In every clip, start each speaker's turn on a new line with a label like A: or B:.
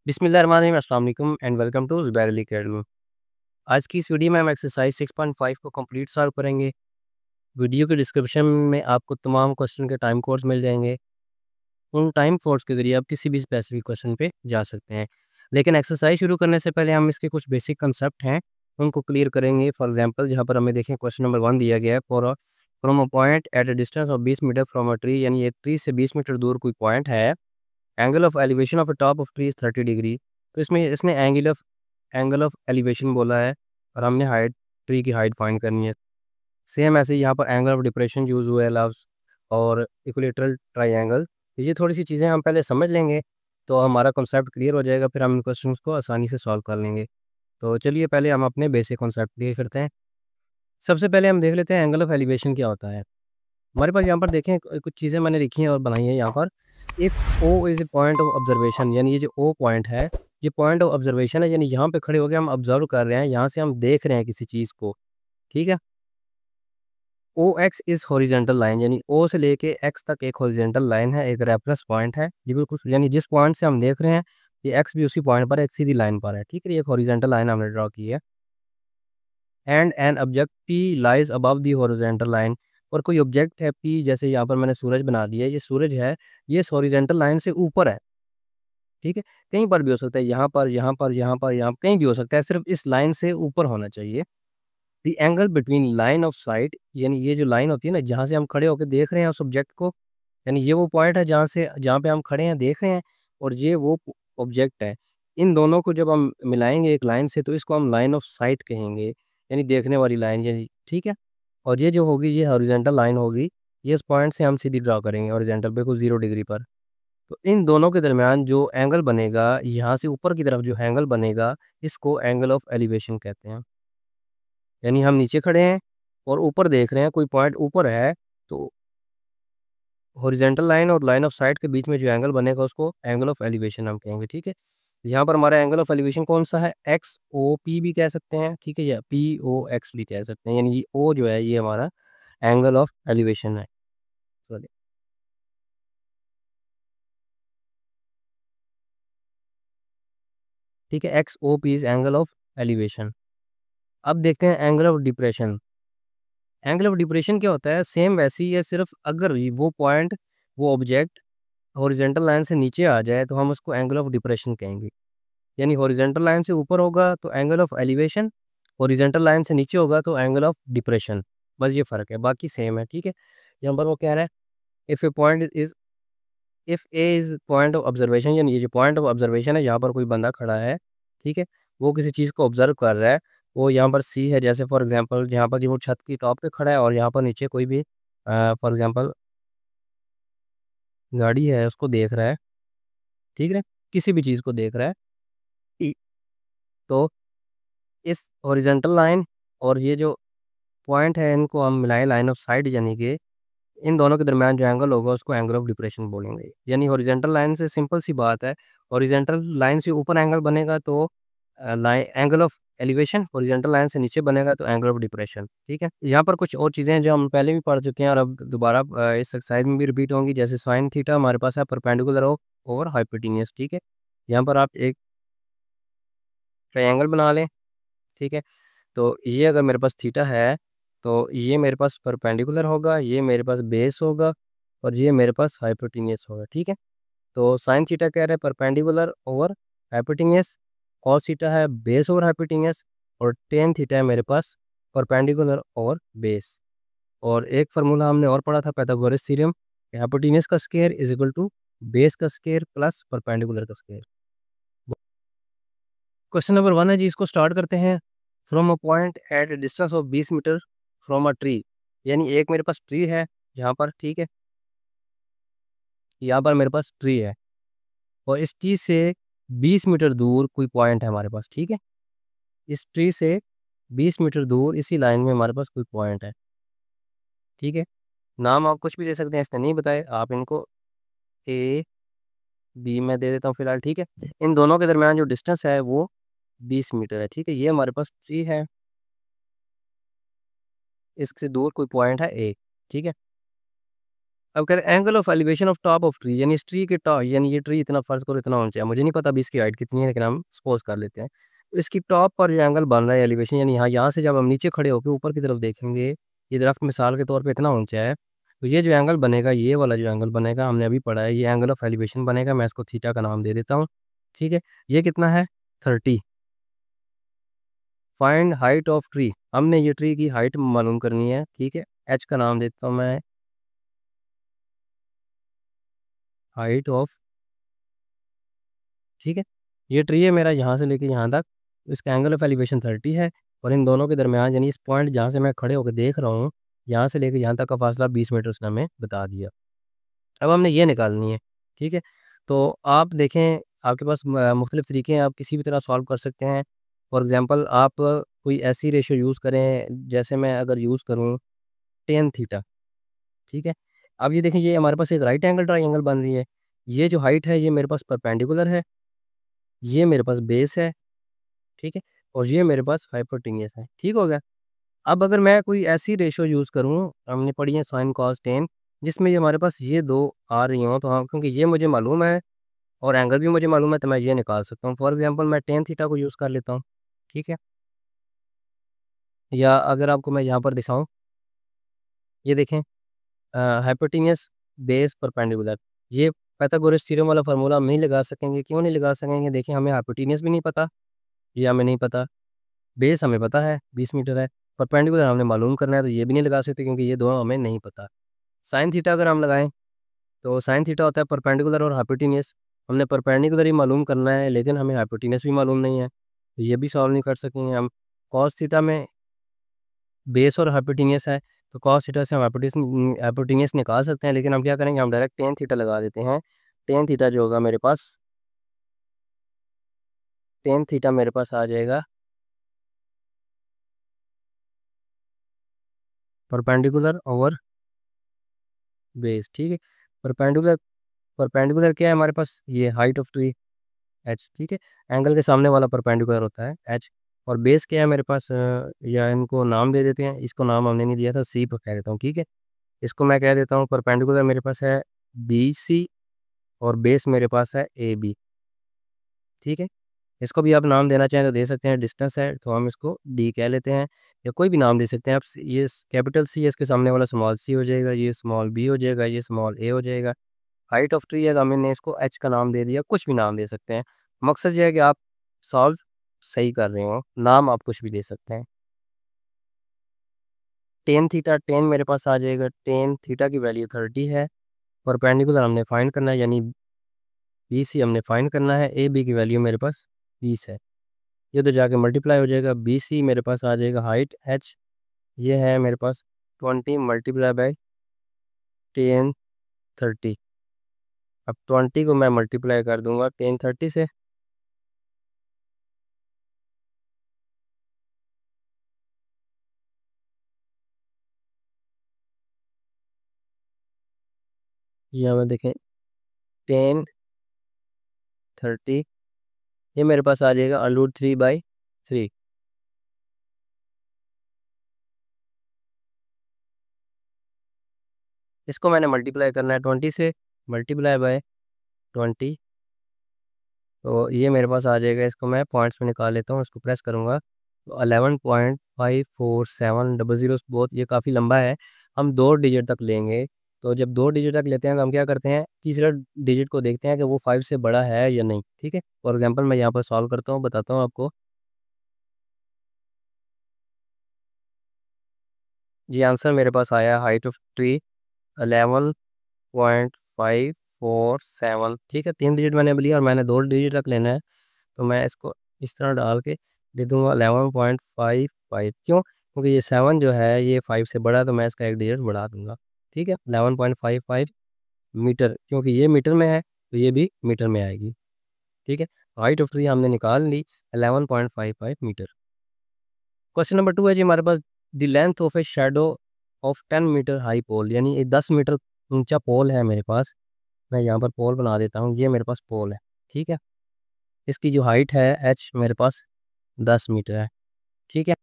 A: बिस्मिल्लाहिर्रहमानिर्रहीम, अस्सलाम वालेकुम and welcome to Zubair Ali academy. आज की इस वीडियो में हम एक्सरसाइज 6.5 को कंप्लीट सॉल्व करेंगे। वीडियो के डिस्क्रिप्शन में आपको तमाम क्वेश्चन के टाइम कोड्स मिल जाएंगे। उन टाइम कोड्स के ज़रिए आप किसी भी स्पेसिफिक क्वेश्चन पे जा सकते हैं। लेकिन एक्सरसाइज शुरू करने से पहले हम इसके कुछ बेसिक कंसेप्ट हैं, उनको क्लियर करेंगे। फॉर एग्जांपल जहाँ पर हमें देखें क्वेश्चन नंबर 1 दिया गया है, from a point at a distance of 20 metre from a tree, यानी ये ट्री से 20 मीटर दूर कोई पॉइंट है। Angle of elevation of a top of tree is 30 degree. तो इसमें इसने एंगल ऑफ एलिवेशन बोला है और हमने हाइट, ट्री की हाइट फाइंड करनी है। सेम ऐसे ही यहाँ पर एंगल ऑफ डिप्रेशन यूज़ हुआ है लव्स और इक्विलेटरल ट्रायंगल। ये थोड़ी सी चीज़ें हम पहले समझ लेंगे तो हमारा कॉन्सेप्ट क्लियर हो जाएगा, फिर हम इन क्वेश्चंस को आसानी से सॉल्व कर लेंगे। तो चलिए पहले हम अपने बेसिक कॉन्सेप्ट क्लियर करते हैं। सबसे पहले हम देख लेते हैं एंगल ऑफ एलिवेशन क्या होता है। हमारे पास यहाँ पर देखें कुछ चीज़ें मैंने लिखी हैं और बनाई हैं यहाँ पर। If O is a point of observation, यानी ये जो ओ पॉइंट है, ये पॉइंट ऑफ ऑब्जर्वेशन है, यानी यहाँ पे खड़े होकर हम ऑब्जर्व कर रहे हैं, यहाँ से हम देख रहे हैं किसी चीज़ को, ठीक है। ओ एक्स इज़ हॉरिजेंटल लाइन, यानी ओ से लेके एक्स तक एक हॉरिजेंटल लाइन है, एक रेफरेंस पॉइंट है। ये बिल्कुल, यानी जिस पॉइंट से हम देख रहे हैं ये एक्स भी उसी पॉइंट पर एक सीधी लाइन पर है, ठीक है। ये एक हॉरिजेंटल लाइन हमने ड्रॉ की है। And an object P lies above the horizontal line, और कोई ऑब्जेक्ट है पी, जैसे यहाँ पर मैंने सूरज बना दिया है, ये सूरज है, ये इस हॉरिजेंटल लाइन से ऊपर है, ठीक है। कहीं पर भी हो सकता है, यहाँ पर, यहाँ पर, यहाँ पर, यहाँ कहीं भी हो सकता है, सिर्फ इस लाइन से ऊपर होना चाहिए। The angle between line of site, यानी ये जो लाइन होती है ना, जहाँ से हम खड़े होकर देख रहे हैं उस ऑब्जेक्ट को, यानी ये वो पॉइंट है जहाँ पे हम खड़े हैं देख रहे हैं, और ये वो ऑब्जेक्ट है। इन दोनों को जब हम मिलाएंगे एक लाइन से तो इसको हम लाइन ऑफ साइट कहेंगे, यानी देखने वाली लाइन, यानी ठीक है। और ये जो होगी ये हॉरिजेंटल लाइन होगी, ये इस पॉइंट से हम सीधी ड्रा करेंगे हॉरिजेंटल बिल्कुल 0 डिग्री पर। तो इन दोनों के दरमियान जो एंगल बनेगा, यहाँ से ऊपर की तरफ जो एंगल बनेगा, इसको एंगल ऑफ एलिवेशन कहते हैं। यानी हम नीचे खड़े हैं और ऊपर देख रहे हैं, कोई पॉइंट ऊपर है, तो हॉरिजेंटल लाइन और लाइन ऑफ साइट के बीच में जो एंगल बनेगा उसको एंगल ऑफ एलिवेशन हम कहेंगे, ठीक है। यहाँ पर हमारा एंगल ऑफ एलिवेशन कौन सा है, एक्स ओ पी भी कह सकते हैं, ठीक है, या पी ओ एक्स भी कह सकते हैं, यानी ओ जो है ये हमारा एंगल ऑफ एलिवेशन है। सॉरी, ठीक है, X O P is angle of elevation. अब देखते हैं angle of depression. Angle of depression क्या होता है, सेम वैसे ही है, सिर्फ अगर वो पॉइंट, वो ऑब्जेक्ट हॉरिजेंटल लाइन से नीचे आ जाए तो हम उसको एंगल ऑफ डिप्रेशन कहेंगे। यानी हॉरिजेंटल लाइन से ऊपर होगा तो angle of elevation, horizontal line से नीचे होगा तो एंगल ऑफ डिप्रेशन। बस ये फ़र्क है, बाकी सेम है, ठीक है। यहाँ पर वो कह रहा है if A point is, if A is point of observation, यानी ये जो पॉइंट ऑफ ऑब्जर्वेशन है, यहाँ पर कोई बंदा खड़ा है, ठीक है, वो किसी चीज़ को ऑब्जर्व कर रहा है। वो यहाँ पर सी है, जैसे फॉर एग्जांपल यहाँ पर वो छत की टॉप पे खड़ा है और यहाँ पर नीचे कोई भी फॉर एग्जांपल गाड़ी है उसको देख रहा है, ठीक है, किसी भी चीज़ को देख रहा है। इ- तो इस हॉरिजेंटल लाइन और ये जो पॉइंट है, इनको हम मिलाएं लाइन ऑफ साइट, यानी कि इन दोनों के दरमियान जो एंगल होगा उसको एंगल ऑफ डिप्रेशन बोलेंगे। यानी हॉरिजेंटल लाइन से सिंपल सी बात है, हॉरिजेंटल लाइन से ऊपर एंगल बनेगा तो line angle of elevation, horizontal line से नीचे बनेगा तो एंगल ऑफ डिप्रेशन, ठीक है। यहाँ पर कुछ और चीज़ें हैं जो हम पहले भी पढ़ चुके हैं और अब दोबारा इस एक्सरसाइज में भी रिपीट होंगी, जैसे साइन थीटा हमारे पास है परपेंडिकुलर और हाइपोटेन्यूस, ठीक है। यहाँ पर आप एक ट्रायंगल बना लें, ठीक है। तो ये अगर मेरे पास थीटा है तो ये मेरे पास परपेंडिकुलर होगा, ये मेरे पास बेस होगा और ये मेरे पास हाइपोटेन्यूस होगा, ठीक है। तो साइन थीटा कह रहे हैं perpendicular over hypotenuse, cos theta है बेस ओवर हाइपोटेन्यूस, और टेन थीटा है मेरे पास परपेंडिकुलर और बेस। और एक फार्मूला हमने और पढ़ा था पाइथागोरस थ्योरम, हाइपोटेन्यूस का square is equal to base का स्क्वायर प्लस परपेंडिकुलर का स्क्वायर। क्वेश्चन नंबर 1 है जी, इसको स्टार्ट करते हैं। From a point at a distance of 20 metre from a tree, यानी एक मेरे पास ट्री है यहाँ पर, ठीक है, यहाँ पर मेरे पास ट्री है और इस ट्री से 20 मीटर दूर कोई पॉइंट है हमारे पास, ठीक है। इस ट्री से 20 मीटर दूर इसी लाइन में हमारे पास कोई पॉइंट है, ठीक है। नाम आप कुछ भी दे सकते हैं, इसने नहीं बताए, आप इनको ए बी में दे देता हूँ फिलहाल, ठीक है। इन दोनों के दरमियान जो डिस्टेंस है वो 20 मीटर है, ठीक है। ये हमारे पास ट्री है, इससे दूर कोई पॉइंट है ए, ठीक है। अब कह रहे angle of elevation of top of tree, यानी इस ट्री के टॉप, यानी ये ट्री इतना फर्ज करो इतना ऊंचा है, मुझे नहीं पता अभी इसकी हाइट कितनी है, लेकिन हम सपोज कर लेते हैं। तो इसकी टॉप पर जो एंगल बन रहा है एलिवेशन, यानी यहाँ से जब हम नीचे खड़े होकर ऊपर की तरफ देखेंगे, ये दरख्त मिसाल के तौर पे इतना ऊंचा है, तो ये जो एंगल बनेगा, ये वाला जो एंगल बनेगा हमने अभी पढ़ा है, ये एंगल ऑफ एलिवेशन बनेगा। मैं इसको थीटा का नाम दे देता हूँ। ठीक है, ये कितना है 30। फाइंड हाइट ऑफ ट्री, हमने ये ट्री की हाइट मालूम करनी है। ठीक है, एच का नाम देता हूँ मैं, हाइट ऑफ। ठीक है, ये ट्री है मेरा यहाँ से लेके यहाँ तक, इसका एंगल ऑफ एलिवेशन 30 है, और इन दोनों के दरमियान यानी इस पॉइंट जहाँ से मैं खड़े होकर देख रहा हूँ, यहाँ से लेके यहाँ तक का फासला 20 मीटर उसने हमें बता दिया। अब हमने ये निकालनी है। ठीक है, तो आप देखें, आपके पास मुख्तलिफ तरीके हैं, आप किसी भी तरह सॉल्व कर सकते हैं। फॉर एग्ज़ाम्पल आप कोई ऐसी रेशो यूज़ करें, जैसे मैं अगर यूज़ करूँ टेन थीटा। ठीक है, अब ये देखें, ये हमारे पास एक राइट एंगल ट्राइंगल बन रही है, ये जो हाइट है ये मेरे पास परपेंडिकुलर है, ये मेरे पास बेस है। ठीक है, और ये मेरे पास हाइपोटेन्यूस है। ठीक हो गया। अब अगर मैं कोई ऐसी रेशो यूज़ करूँ, हमने पढ़ी है साइन कॉस टेन, जिसमें ये हमारे पास ये दो आ रही हों, तो हाँ, क्योंकि ये मुझे मालूम है और एंगल भी मुझे मालूम है, तो मैं ये निकाल सकता हूँ। फॉर एग्जांपल मैं टेन थीटा को यूज़ कर लेता हूँ। ठीक है, या अगर आपको मैं यहाँ पर दिखाऊँ, ये देखें, हाइपोटेन्यूस बेस परपेंडिकुलर, ये पाइथागोरस थ्योरम वाला फार्मूला हम नहीं लगा सकेंगे। क्यों नहीं लगा सकेंगे? देखिए, हमें हाइपोटेन्यूस भी नहीं पता, ये हमें नहीं पता, बेस हमें पता है 20 मीटर है, परपेंडिकुलर हमने मालूम करना है, तो ये भी नहीं लगा सकते क्योंकि ये दोनों हमें नहीं पता। साइन थीटा अगर हम लगाएं, तो साइन थीटा होता है परपेंडिकुलर और हाइपोटेन्यूस, हमने परपेंडिकुलर ही मालूम करना है, लेकिन हमें हाइपोटेन्यूस भी मालूम नहीं है, तो ये भी सॉल्व नहीं कर सकेंगे हम। कॉस थीटा में बेस और हाइपोटेन्यूस है, तो कॉस थीटा से हम हाइपोटेन्यूस निकाल सकते हैं, लेकिन हम क्या करेंगे, हम डायरेक्ट टेन थीटा लगा देते हैं। टेन थीटा जो होगा मेरे पास, टेन थीटा मेरे पास आ जाएगा परपेंडिकुलर ओवर बेस। ठीक है, परपेंडिकुलर, परपेंडिकुलर क्या है हमारे पास, ये हाइट ऑफ ट्री एच। ठीक है, एंगल के सामने वाला परपेंडिकुलर होता है एच, और बेस क्या है मेरे पास, या इनको नाम दे देते हैं, इसको नाम हमने नहीं दिया था, सी पर कह देता हूँ। ठीक है, इसको मैं कह देता हूँ परपेंडिकुलर मेरे पास है बी सी, और बेस मेरे पास है ए बी। ठीक है, इसको भी आप नाम देना चाहें तो दे सकते हैं, डिस्टेंस है तो हम इसको डी कह लेते हैं, या कोई भी नाम दे सकते हैं आप। ये कैपिटल सी है, इसके सामने वाला स्मॉल सी हो जाएगा, ये स्मॉल बी हो जाएगा, ये स्मॉल ए हो जाएगा। हाइट ऑफ ट्री है, हमने इसको एच का नाम दे दिया, कुछ भी नाम दे सकते हैं। मकसद ये है कि आप सॉल्व सही कर रहे हो, नाम आप कुछ भी दे सकते हैं। टेन थीटा, टेन मेरे पास आ जाएगा, टेन थीटा की वैल्यू 30 है, परपेंडिकुलर हमने फाइंड करना है, यानी बी सी हमने फाइंड करना है, ए बी की वैल्यू मेरे पास 20 है, ये उधर जाके मल्टीप्लाई हो जाएगा, बी सी मेरे पास आ जाएगा हाइट एच, ये है मेरे पास 20 मल्टीप्लाई बाई टेन 30। अब 20 को मैं मल्टीप्लाई कर दूंगा टेन 30 से, यहाँ में देखें टेन 30, ये मेरे पास आ जाएगा रूट 3/3। इसको मैंने मल्टीप्लाई करना है 20 से, मल्टीप्लाई बाय 20, तो ये मेरे पास आ जाएगा, इसको मैं पॉइंट्स में निकाल लेता हूँ, इसको प्रेस करूँगा तो 11.5470, बहुत, ये काफ़ी लंबा है, हम दो डिजिट तक लेंगे। तो जब दो डिजिट तक लेते हैं तो हम क्या करते हैं, तीसरा डिजिट को देखते हैं कि वो 5 से बड़ा है या नहीं। ठीक है, फॉर एग्जांपल मैं यहाँ पर सॉल्व करता हूँ, बताता हूँ आपको। ये आंसर मेरे पास आया, हाइट ऑफ ट्री 11.547। ठीक है, तीन डिजिट मैंने अब लिया और मैंने दो डिजिट तक लेना है, तो मैं इसको इस तरह डाल के दे दूँगा 11.55। क्यों? क्योंकि ये 7 जो है ये 5 से बड़ा है, तो मैं इसका एक डिजिट बढ़ा दूँगा। ठीक है, 11.55 मीटर, क्योंकि ये मीटर में है तो ये भी मीटर में आएगी। ठीक है, हाइट ऑफ ट्री हमने निकाल ली 11.55 मीटर। क्वेश्चन नंबर 2 है जी हमारे पास, the length of a shadow of 10 metre high pole, यानी ये 10 मीटर ऊंचा पोल है मेरे पास, मैं यहाँ पर पोल बना देता हूँ, ये मेरे पास पोल है। ठीक है, इसकी जो हाइट है एच मेरे पास 10 मीटर है। ठीक है,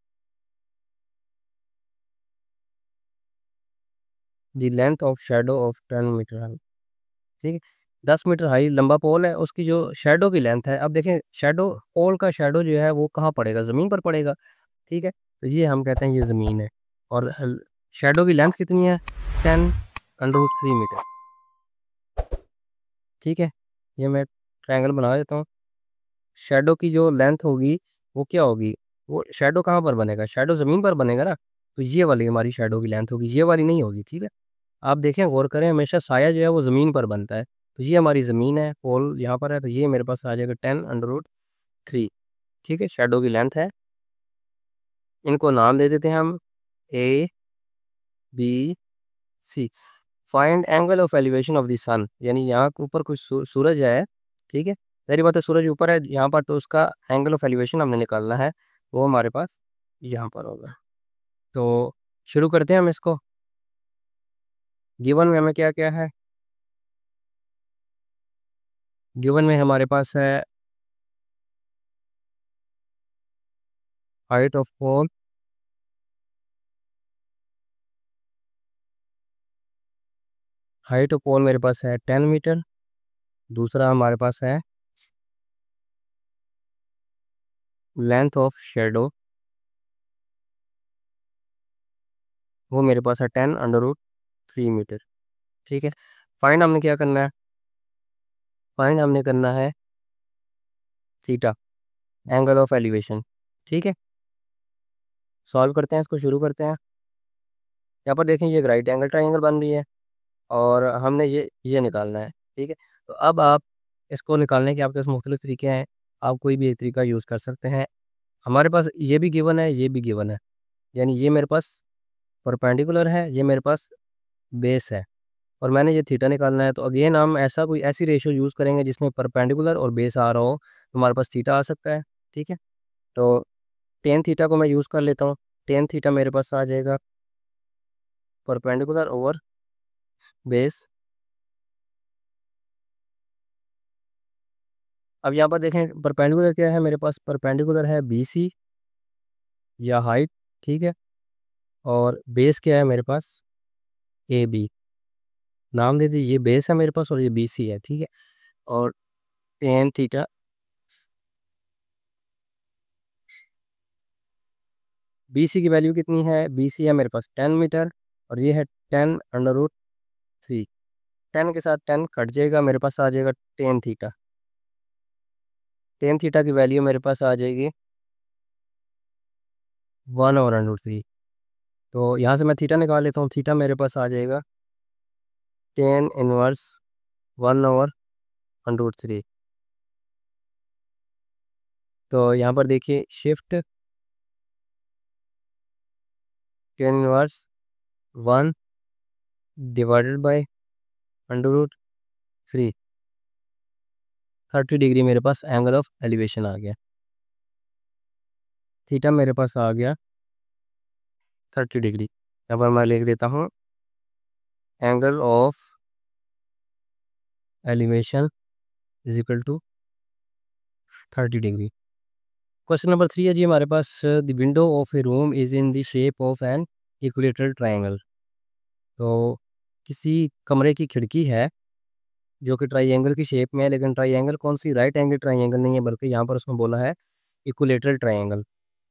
A: the length of shadow of 10 metre high. ठीक है, 10 मीटर हाई लंबा पोल है, उसकी जो शेडो की लेंथ है, अब देखें शेडो, पोल का शेडो जो है वो कहाँ पड़ेगा, ज़मीन पर पड़ेगा। ठीक है, तो ये हम कहते हैं ये ज़मीन है। और शेडो की लेंथ कितनी है, 10√3 मीटर। ठीक है, ये मैं ट्रायंगल बना देता हूँ। शेडो की जो लेंथ होगी वो क्या होगी, वो शेडो कहाँ पर बनेगा, शेडो ज़मीन पर बनेगा ना, तो ये वाली हमारी शेडो की लेंथ होगी, ये वाली नहीं होगी। ठीक है, आप देखें गौर करें, हमेशा साया जो है वो ज़मीन पर बनता है, तो ये हमारी ज़मीन है, पोल यहाँ पर है, तो ये मेरे पास आ जाएगा 10√3। ठीक है, शेडो की लेंथ है, इनको नाम दे देते हैं हम A B C. Find angle of elevation of the sun, यानी यहाँ के ऊपर कुछ सूरज है। ठीक है, मेरी बात है, सूरज ऊपर है यहाँ पर, तो उसका एंगल ऑफ एलिवेशन हमने निकालना है, वो हमारे पास यहाँ पर होगा। तो शुरू करते हैं हम इसको। गिवन में हमें क्या क्या है, गिवन में हमारे पास है height of pole, height of pole मेरे पास है 10 मीटर। दूसरा हमारे पास है लेंथ ऑफ शेडो, वो मेरे पास है 10√3 मीटर। ठीक है, फाइंड हमने क्या करना है, फाइंड हमने करना है थीटा, एंगल ऑफ एलिवेशन। ठीक है, सॉल्व करते हैं इसको, शुरू करते हैं। यहाँ पर देखें ये राइट एंगल ट्राइंगल बन रही है, और हमने ये निकालना है। ठीक है, तो अब आप इसको निकालने के आपके पास मुख्तलिफ तरीके हैं, आप कोई भी एक तरीका यूज़ कर सकते हैं। हमारे पास ये भी गिवन है, ये भी गिवन है, यानी ये मेरे पास परपेंडिकुलर है, ये मेरे पास बेस है, और मैंने ये थीटा निकालना है। तो अगेन हम ऐसा कोई ऐसी रेशो यूज़ करेंगे जिसमें परपेंडिकुलर और बेस आ रहा हो, तो हमारे पास थीटा आ सकता है। ठीक है, तो टेन थीटा को मैं यूज़ कर लेता हूँ। टेन थीटा मेरे पास आ जाएगा परपेंडिकुलर ओवर बेस। अब यहाँ पर देखें परपेंडिकुलर क्या है, मेरे पास परपेंडिकुलर है बी सी या हाइट। ठीक है, और बेस क्या है मेरे पास, ए बी। नाम दे दी, ये बेस है मेरे पास और ये बी सी है। ठीक है, और टेन थीटा, बी सी की वैल्यू कितनी है, बी सी है मेरे पास 10 मीटर, और ये है 10√3। 10 के साथ 10 कट जाएगा, मेरे पास आ जाएगा टेन थीटा। टेन थीटा की वैल्यू मेरे पास आ जाएगी 1/√3। तो यहाँ से मैं थीटा निकाल लेता हूँ, थीटा मेरे पास आ जाएगा 10 इनवर्स 1/√3। तो यहाँ पर देखिए shift 10 inverse 1 divided by √3, 30 degree मेरे पास एंगल ऑफ एलिवेशन आ गया। थीटा मेरे पास आ गया 30 डिग्री। यहाँ पर मैं लिख देता हूँ angle of elevation is equal to 30 degree. Question number 3 है जी हमारे पास, the window of a room is in the shape of an equilateral triangle. तो किसी कमरे की खिड़की है जो कि ट्रायंगल की शेप में है, लेकिन ट्रायंगल कौन सी, राइट एंगल ट्रायंगल नहीं है, बल्कि यहाँ पर उसमें बोला है इक्विलेटरल ट्रायंगल।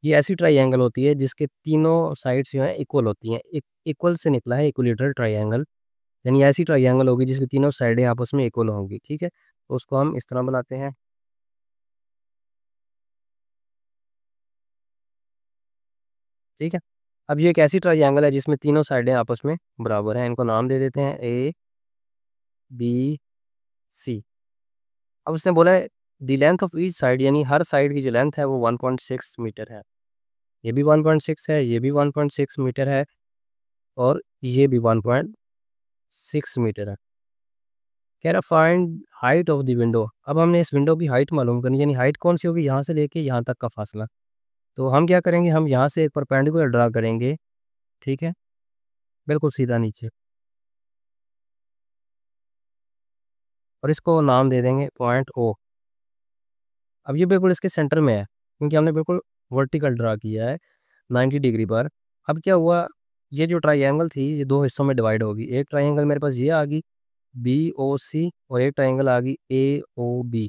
A: ये ऐसी ट्रायंगल होती है जिसके तीनों साइड्स जो हैं इक्वल होती हैं, इक्वल से निकला है इक्विलेटरल ट्रायंगल, यानी ऐसी ट्रायंगल होगी जिसकी तीनों साइडें आपस में इक्वल होंगी। ठीक है, तो उसको हम इस तरह बनाते हैं। ठीक है, अब ये एक ऐसी ट्रायंगल है जिसमें तीनों साइडें आपस में बराबर हैं, इनको नाम दे देते हैं ए बी सी। अब उसने बोला है the length of each side, यानी हर साइड की जो लेंथ है वो 1.6 मीटर है। ये भी 1.6 है, ये भी 1.6 मीटर है, और ये भी 1.6 मीटर है। कह रहा find height of the window. अब हमने इस विंडो की हाइट मालूम करनी, यानी हाइट कौन सी होगी, यहाँ से लेके यहाँ तक का फासला। तो हम क्या करेंगे, हम यहाँ से एक परपेंडिकुलर ड्रा करेंगे। ठीक है, बिल्कुल सीधा नीचे, और इसको नाम दे देंगे पॉइंट ओ। अब ये बिल्कुल इसके सेंटर में है, क्योंकि हमने बिल्कुल वर्टिकल ड्रा किया है 90 डिग्री पर। अब क्या हुआ, ये जो ट्राइंगल थी ये दो हिस्सों में डिवाइड होगी। एक ट्राइंगल मेरे पास ये आ गई BOC और एक ट्राइंगल आ गई AOB।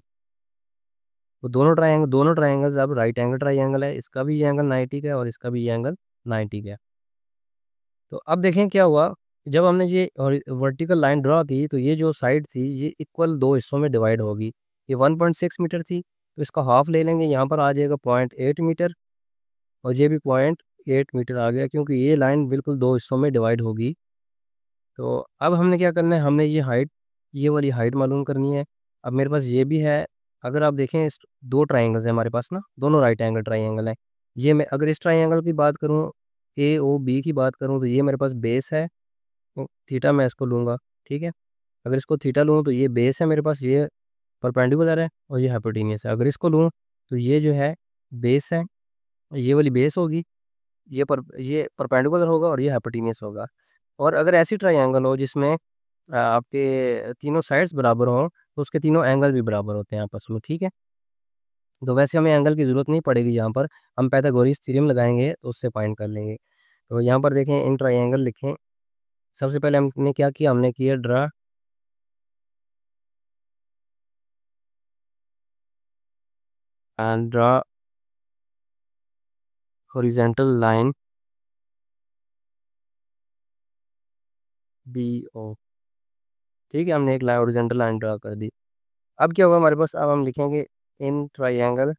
A: तो दोनों ट्राइंगल्स अब राइट एंगल ट्राइंगल है। इसका भी ये एंगल 90 का है और इसका भी ये एंगल 90 का है। तो अब देखें क्या हुआ, जब हमने ये वर्टिकल लाइन ड्रा की तो ये जो साइड थी ये इक्वल दो हिस्सों में डिवाइड होगी। ये 1.6 मीटर थी तो इसका हाफ ले लेंगे, यहाँ पर आ जाएगा 0.8 मीटर और ये भी 0.8 मीटर आ गया, क्योंकि ये लाइन बिल्कुल दो हिस्सों में डिवाइड होगी। तो अब हमने क्या करना है, हमने ये वाली हाइट मालूम करनी है। अब मेरे पास ये भी है। अगर आप देखें इस दो ट्राइंगल्स हैं हमारे पास ना, दोनों राइट एंगल ट्राइंगल हैं। ये मैं अगर इस ट्राइंगल की बात करूँ, AOB की बात करूँ, तो ये मेरे पास बेस है। तो थीटा मैं इसको लूँगा, ठीक है। अगर इसको थीटा लूँ तो ये बेस है मेरे पास, ये परपेंडिकुलर है और ये हाइपोटेनियस है। अगर इसको लूँ तो ये जो है बेस है, ये वाली बेस होगी, ये परपेंडिकुलर होगा और ये हाइपोटेनियस होगा। और अगर ऐसी ट्राइंगल हो जिसमें आपके तीनों साइड्स बराबर हों तो उसके तीनों एंगल भी बराबर होते हैं आपस में, ठीक है। तो वैसे हमें एंगल की ज़रूरत नहीं पड़ेगी, यहाँ पर हम पाइथागोरस थ्योरम लगाएंगे तो उससे फाइंड कर लेंगे। तो यहाँ पर देखें इन ट्राइंगल लिखें। सबसे पहले हमने क्या किया, हमने किया ड्रा हॉरिजॉन्टल लाइन BO, ठीक है। हमने एक लाइन हॉरिजॉन्टल लाइन ड्रा कर दी। अब क्या होगा हमारे पास, अब हम लिखेंगे इन ट्राइंगल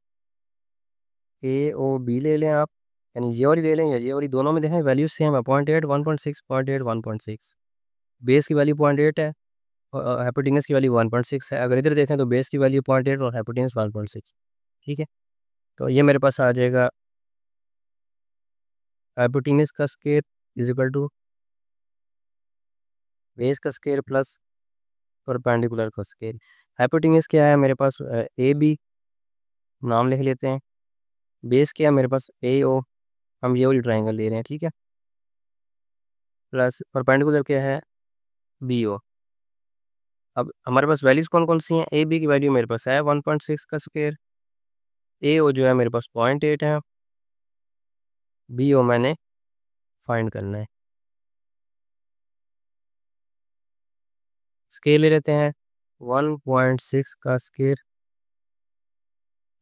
A: AOB ले लें आप, यानी ये वाली ले लें या ये वाली, दोनों में देखें वैल्यू सेम है, 0.8 1.6 0.8 1.6। बेस की वैल्यू 0.8 है और हाइपोटेनस की वैल्यू 1.6 है। अगर इधर देखें तो बेस की वैल्यू 0.8 और हाइपोटेनस 1.6, ठीक है। तो ये मेरे पास आ जाएगा हाइपोटेनस का square is equal to base का स्क्वायर प्लस परपेंडिकुलर का स्क्वायर। हाइपोटेनस क्या है मेरे पास, AB नाम लिख लेते हैं। बेस क्या है मेरे पास, AO, हम ये वाली ट्राइंगल ले रहे हैं, ठीक है। प्लस परपेंडिकुलर क्या है, BO। अब हमारे पास वैल्यूज़ कौन कौन सी हैं, AB की वैल्यू मेरे पास है 1.6 का स्क्वायर, AO जो है मेरे पास 0.8 है, BO मैंने फाइंड करना है। स्केल ले लेते हैं, 1.6 का स्केल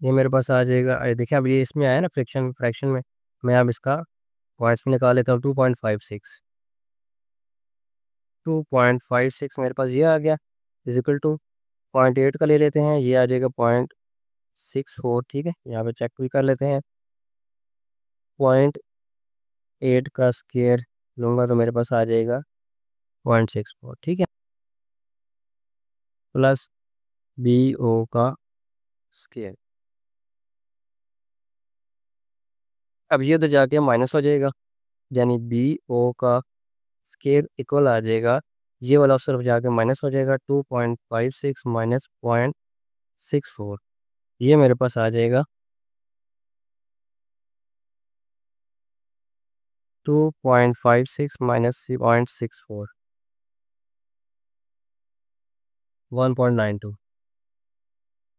A: ये मेरे पास आ जाएगा। देखिए अब ये इसमें आया ना फ्रैक्शन में, मैं अब इसका पॉइंट्स में निकाल लेता हूँ। 2.56 मेरे पास ये आ गया, इजिकल टू 0.8 का ले लेते हैं, ये आ जाएगा 0.64, ठीक है। यहाँ पे चेक भी कर लेते हैं। 0.8 का स्केयर लूँगा तो मेरे पास आ जाएगा 0.64, ठीक है, प्लस BO का स्केयर। अब ये उधर जाके माइनस हो जाएगा, यानी BO का स्केयर इक्वल आ जाएगा, ये वाला उस तरफ जाके माइनस हो जाएगा, 2.56 माइनस 0.64, ये मेरे पास आ जाएगा 2.56 माइनस 0.64 1.92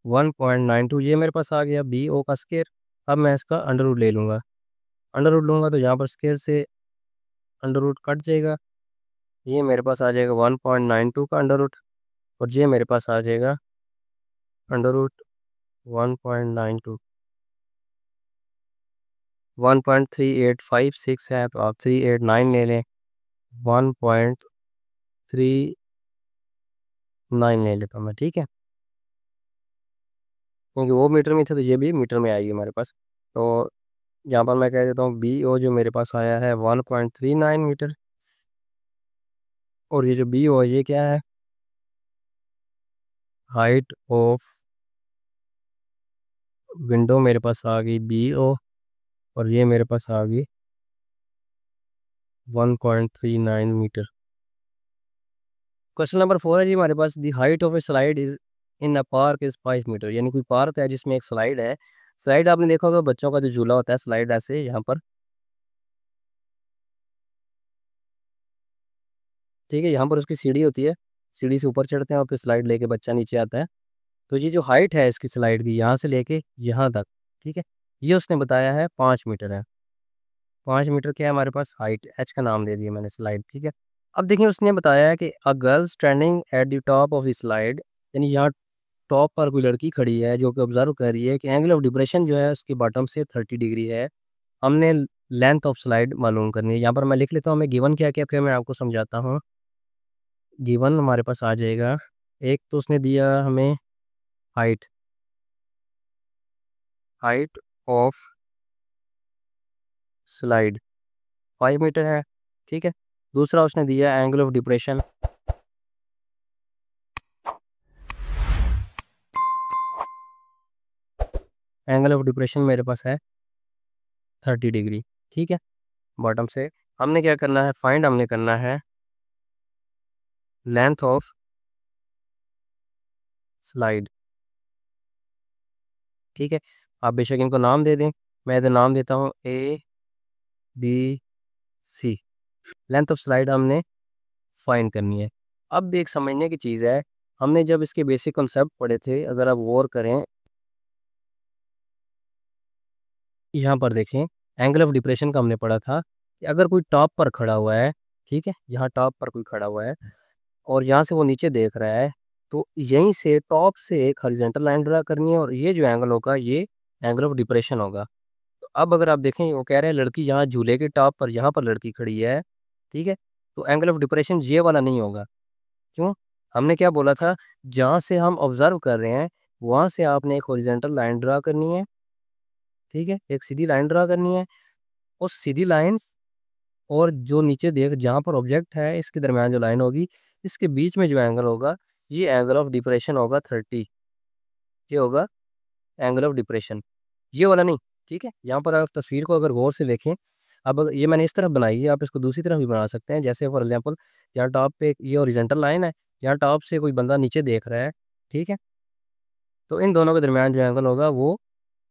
A: 1.92, ये मेरे पास आ गया BO का स्केयर। अब मैं इसका अंडर रूट ले लूँगा, अंडर रूट लूँगा तो यहाँ पर स्केयर से अंडर रूट कट जाएगा, ये मेरे पास आ जाएगा 1.92 का अंडर रूट और ये मेरे पास आ जाएगा अंडर रूट 1.92 1.3856 है तो आप 389 ले लें, 1.39 ले लेता हूँ मैं, ठीक है, क्योंकि वो मीटर में थे तो ये भी मीटर में आएगी हमारे पास। तो यहाँ पर मैं कह देता हूँ BO जो मेरे पास आया है 1.39 मीटर और ये जो BO है ये क्या है, हाइट ऑफ विंडो मेरे पास आ गई BO और ये मेरे पास आ गई 1.39 मीटर। क्वेश्चन नंबर 4 है जी हमारे पास, the height of a slide is in a park is 5 metre, यानी कोई पार्क है जिसमें एक स्लाइड है। स्लाइड आपने देखा होगा बच्चों का जो झूला होता है, स्लाइड ऐसे यहाँ पर, ठीक है। यहाँ पर उसकी सीढ़ी होती है, सीढ़ी से ऊपर चढ़ते हैं और फिर स्लाइड लेके बच्चा नीचे आता है। तो ये जो हाइट है इसकी स्लाइड की यहाँ से लेके यहाँ तक, ठीक है, ये उसने बताया है 5 मीटर है, 5 मीटर क्या है हमारे पास हाइट, एच का नाम दे दिया मैंने स्लाइड, ठीक है। अब देखिए उसने बताया है कि a girl standing at the top of the slide, यानी यहाँ टॉप पर कोई लड़की खड़ी है जो कि ऑब्जर्व कर रही है कि एंगल ऑफ डिप्रेशन जो है उसकी बॉटम से 30 डिग्री है। हमने लेंथ ऑफ स्लाइड मालूम करनी है। यहाँ पर मैं लिख लेता हूँ हमें गिवन क्या क्या, फिर मैं आपको समझाता हूँ। गिवन हमारे पास आ जाएगा, एक तो उसने दिया हमें height, height of slide 5 metre है, ठीक है। दूसरा उसने दिया angle of depression, angle of depression मेरे पास है 30 डिग्री, ठीक है, बॉटम से। हमने क्या करना है, फाइंड हमने करना है लेंथ ऑफ स्लाइड, ठीक है। आप बेशक इनको नाम दे दें, मैं इधर नाम देता हूँ A B C. Length of slide हमने फाइंड करनी है। अब एक समझने की चीज़ है, हमने जब इसके बेसिक कॉन्सेप्ट पढ़े थे, अगर आप गौर करें यहाँ पर देखें, एंगल ऑफ डिप्रेशन का हमने पढ़ा था कि अगर कोई टॉप पर खड़ा हुआ है, ठीक है, यहाँ टॉप पर कोई खड़ा हुआ है और यहाँ से वो नीचे देख रहा है, तो यहीं से टॉप से एक हॉरिजॉन्टल लाइन ड्रा करनी है और ये जो एंगल होगा ये एंगल ऑफ डिप्रेशन होगा। तो अब अगर आप देखें, वो कह रहे हैं लड़की यहाँ झूले के टॉप पर, यहाँ पर लड़की खड़ी है, ठीक है, तो एंगल ऑफ डिप्रेशन ये वाला नहीं होगा। क्यों? हमने क्या बोला था, जहाँ से हम ऑब्जर्व कर रहे हैं वहाँ से आपने एक हॉरिजॉन्टल लाइन ड्रा करनी है, ठीक है, एक सीधी लाइन ड्रा करनी है। उस सीधी लाइन और जो नीचे देख जहाँ पर ऑब्जेक्ट है इसके दरमियान जो लाइन होगी, इसके बीच में जो एंगल होगा ये एंगल ऑफ डिप्रेशन होगा 30। ये होगा एंगल ऑफ डिप्रेशन, ये वाला नहीं, ठीक है। यहाँ पर आप तस्वीर को अगर गौर से देखें, अब ये मैंने इस तरफ बनाई है, आप इसको दूसरी तरफ भी बना सकते हैं। जैसे फॉर एग्जांपल यहाँ टॉप पे ये हॉरिजॉन्टल लाइन है, यहाँ टॉप से कोई बंदा नीचे देख रहा है, ठीक है, तो इन दोनों के दरमियान जो एंगल होगा वो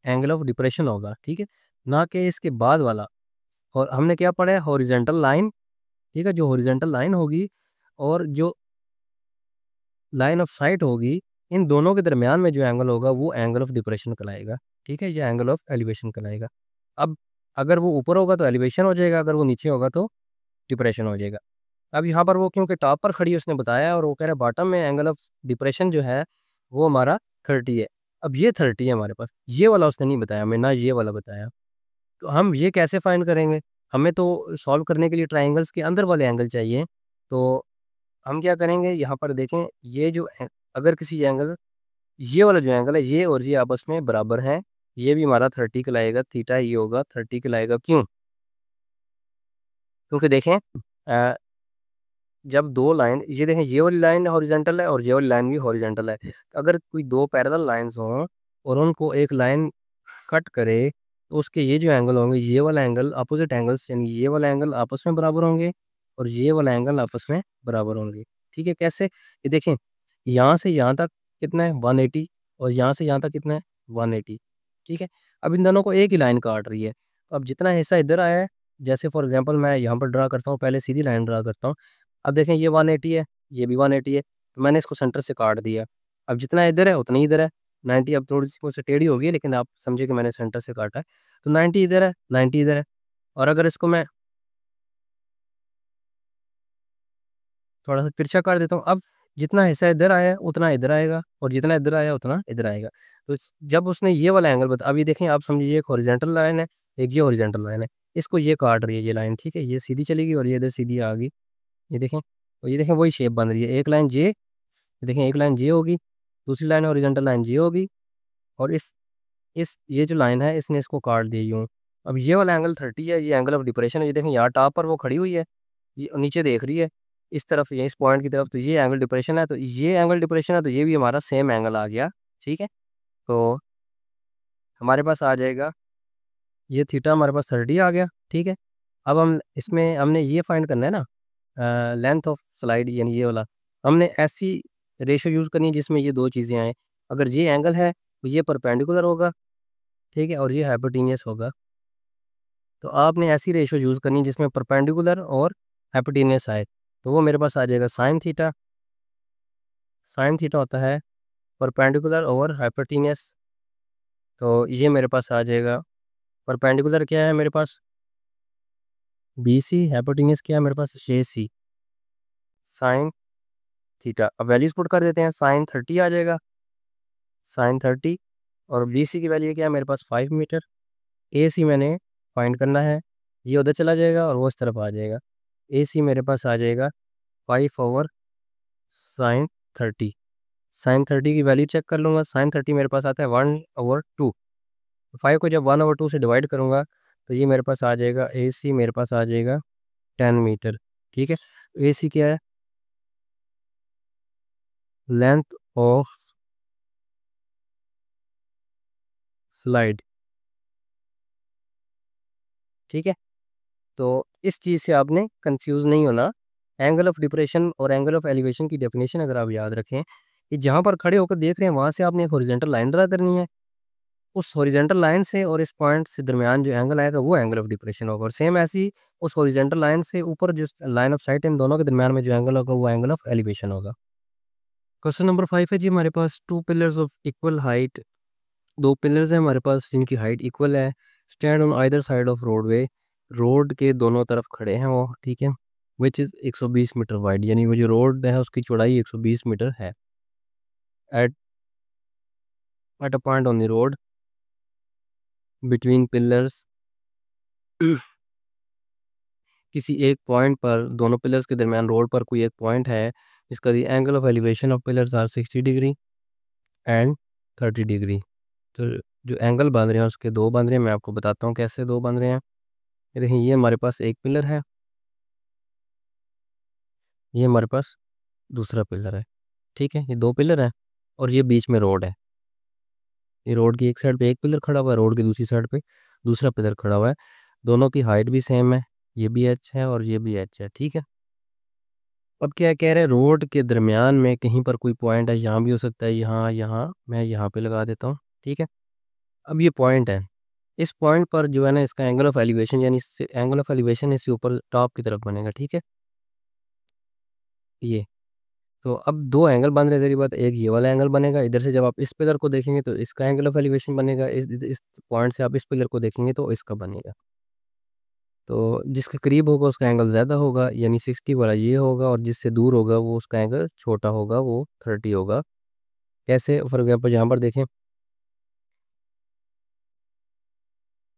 A: एंगल ऑफ डिप्रेशन होगा, ठीक है, ना कि इसके बाद वाला। और हमने क्या पढ़ा है, हॉरिजॉन्टल लाइन, ठीक है, जो हॉरिजॉन्टल लाइन होगी और जो लाइन ऑफ साइट होगी, इन दोनों के दरमियान में जो एंगल होगा वो एंगल ऑफ डिप्रेशन कहलाएगा, ठीक है, ये एंगल ऑफ एलिवेशन कहलाएगा। अब अगर वो ऊपर होगा तो एलिवेशन हो जाएगा, अगर वो नीचे होगा तो डिप्रेशन हो जाएगा। अब यहाँ पर वो क्योंकि टॉप पर खड़ी है उसने बताया, और वो कह रहा है बॉटम में एंगल ऑफ डिप्रेशन जो है वो हमारा 30 है। अब ये 30 है हमारे पास, ये वाला उसने नहीं बताया हमें, ना ये वाला बताया। तो हम ये कैसे फाइंड करेंगे, हमें तो सॉल्व करने के लिए ट्राइंगल्स के अंदर वाले एंगल चाहिए। तो हम क्या करेंगे, यहाँ पर देखें, ये जो अगर किसी एंगल, ये वाला जो एंगल है ये और ये आपस में बराबर हैं, ये भी हमारा 30 कहलाएगा, थीटा ये होगा 30 कहलाएगा। क्यों? क्योंकि देखें जब दो लाइन, ये देखें ये वाली लाइन हॉरिजॉन्टल है और ये वाली लाइन भी हॉरिजॉन्टल है। अगर कोई दो पैरेलल लाइंस हों और उनको एक लाइन कट करे, तो उसके ये जो एंगल होंगे, ये वाला एंगल अपोजिट एंगल्स, यानी ये वाला एंगल आपस में बराबर होंगे और ये वाला एंगल आपस में बराबर होंगे, ठीक है। कैसे? ये देखें, यहाँ से यहाँ तक कितना है 180 और यहाँ से यहाँ तक कितना है 180, ठीक है। अब इन दोनों को एक ही लाइन काट रही है, तो अब जितना हिस्सा इधर आया है, जैसे फॉर एग्जांपल मैं यहाँ पर ड्रा करता हूँ, पहले सीधी लाइन ड्रा करता हूँ। अब देखें ये 180 है, ये भी 180 है, तो मैंने इसको सेंटर से काट दिया। अब जितना इधर है उतना ही इधर है, 90। अब थोड़ी-सी मुझसे टेढ़ी हो गई है, लेकिन आप समझिए कि मैंने सेंटर से काटा है। तो 90 इधर है, 90 इधर है। और अगर इसको मैं थोड़ा-सा तिरछा काट देता हूँ, अब जितना हिस्सा इधर आया है उतना इधर आएगा और जितना इधर आया उतना इधर आएगा। तो जब उसने ये वाला एंगल बता, अब ये देखें, आप समझिए एक हॉरिजॉन्टल लाइन है, एक ये हॉरिजॉन्टल लाइन है। इसको ये काट रही है ये लाइन, ठीक है? ये सीधी चली गई और ये इधर सीधी आ गई। ये देखें, और ये देखें वही शेप बन रही है। एक लाइन ये देखें, एक लाइन ये होगी, दूसरी लाइन हॉरिजॉन्टल लाइन ये होगी और इस ये जो लाइन है इसने इसको काट दिया यूँ। अब ये वाला एंगल 30 है, ये एंगल ऑफ डिप्रेशन है। ये देखें यहाँ टॉप पर वो खड़ी हुई है, ये नीचे देख रही है इस तरफ, ये इस पॉइंट की तरफ, तो ये एंगल डिप्रेशन है। तो ये एंगल डिप्रेशन है, तो ये भी हमारा सेम एंगल आ गया, ठीक है। तो हमारे पास आ जाएगा, ये थीटा हमारे पास 30 आ गया, ठीक है। अब हम इसमें हमने ये फाइंड करना है ना, लेंथ ऑफ स्लाइड, यानी ये वाला। हमने ऐसी रेशो यूज़ करनी है जिसमें ये दो चीज़ें आएँ। अगर ये एंगल है तो ये परपेंडिकुलर होगा, ठीक है, और ये हाइपोटेन्यूस होगा। तो आपने ऐसी रेशो यूज़ करनी है जिसमें परपेंडिकुलर और हाइपोटेन्यूस आए। तो वो मेरे पास आ जाएगा साइन थीटा। साइन थीटा होता है परपेंडिकुलर और हाइपोटेन्यूस। तो ये मेरे पास आ जाएगा, परपेंडिकुलर क्या है मेरे पास बी सी हाइपोटेन्यूज क्या है मेरे पास, जे सी साइन थीटा। अब वैल्यूज पुट कर देते हैं, साइन 30 आ जाएगा, साइन 30। और बी सी की वैल्यू क्या है मेरे पास 5 मीटर। ए सी मैंने फाइंड करना है, ये उधर चला जाएगा और वो इस तरफ आ जाएगा। ए सी मेरे पास आ जाएगा 5/sin 30। साइन 30 की वैल्यू चेक कर लूँगा, साइन 30 मेरे पास आता है 1/2। 5 को जब 1/2 से डिवाइड करूँगा तो ये मेरे पास आ जाएगा, ए सी मेरे पास आ जाएगा 10 मीटर। ठीक है, ए सी क्या है, लेंथ ऑफ स्लाइड। ठीक है, तो इस चीज़ से आपने कंफ्यूज नहीं होना। एंगल ऑफ डिप्रेशन और एंगल ऑफ एलिवेशन की डेफिनेशन अगर आप याद रखें कि जहाँ पर खड़े होकर देख रहे हैं वहाँ से आपने एक हॉरिजॉन्टल लाइन ड्रा करनी है, उस हॉरिजॉन्टल लाइन से और इस पॉइंट से दरमियान जो एंगल आएगा वो एंगल ऑफ डिप्रेशन होगा। और सेम ऐसे ही उस हॉरिजॉन्टल लाइन से ऊपर जो लाइन ऑफ साइट इन दोनों के दरमियान में जो एंगल होगा वो एंगल ऑफ एलिवेशन होगा। क्वेश्चन नंबर 5 है जी हमारे पास, two pillars of equal height, दो पिलर्स हैं हमारे पास जिनकी हाइट इक्वल है, stand on either side of roadway, road के दोनों तरफ खड़े हैं वो। ठीक है, विच इज़ 120 मीटर वाइड, यानी वो जो रोड है उसकी चौड़ाई 120 मीटर है। At at a point on the road between pillars, किसी एक पॉइंट पर, दोनों पिलर्स के दरमियान रोड पर कोई एक पॉइंट है, इसका the angle of elevation of pillars are 60 degree and 30 degree. तो जो एंगल बन रहे हैं उसके दो बन रहे हैं, मैं आपको बताता हूँ कैसे दो बन रहे हैं। ये देखिए, ये हमारे पास एक पिलर है, ये हमारे पास दूसरा पिलर है। ठीक है, ये दो पिलर है और ये बीच में रोड है। ये रोड की एक साइड पे एक पिलर खड़ा हुआ है, रोड की दूसरी साइड पे दूसरा पिलर खड़ा हुआ है। दोनों की हाइट भी सेम है, ये भी एच है और ये भी एच है। ठीक है, अब क्या कह रहे हैं, रोड के दरमियान में कहीं पर कोई पॉइंट है, यहाँ भी हो सकता है, यहाँ यहाँ मैं यहाँ पे लगा देता हूँ। ठीक है, अब ये पॉइंट है, इस पॉइंट पर जो है ना इसका एंगल ऑफ एलिवेशन, यानी एंगल ऑफ एलिवेशन इससे ऊपर टॉप की तरफ बनेगा। ठीक है, ये तो अब दो एंगल बन रहे हैं, तेरी बात, एक ये वाला एंगल बनेगा इधर से, जब आप इस पिलर को देखेंगे तो इसका एंगल ऑफ एलिवेशन बनेगा, इस पॉइंट से आप इस पिलर को देखेंगे तो इसका बनेगा। तो जिसके करीब होगा उसका एंगल ज़्यादा होगा, यानी 60 वाला ये होगा, और जिससे दूर होगा वो उसका एंगल छोटा होगा, वो 30 होगा। कैसे, फॉर एग्जाम्पल यहाँ पर देखें,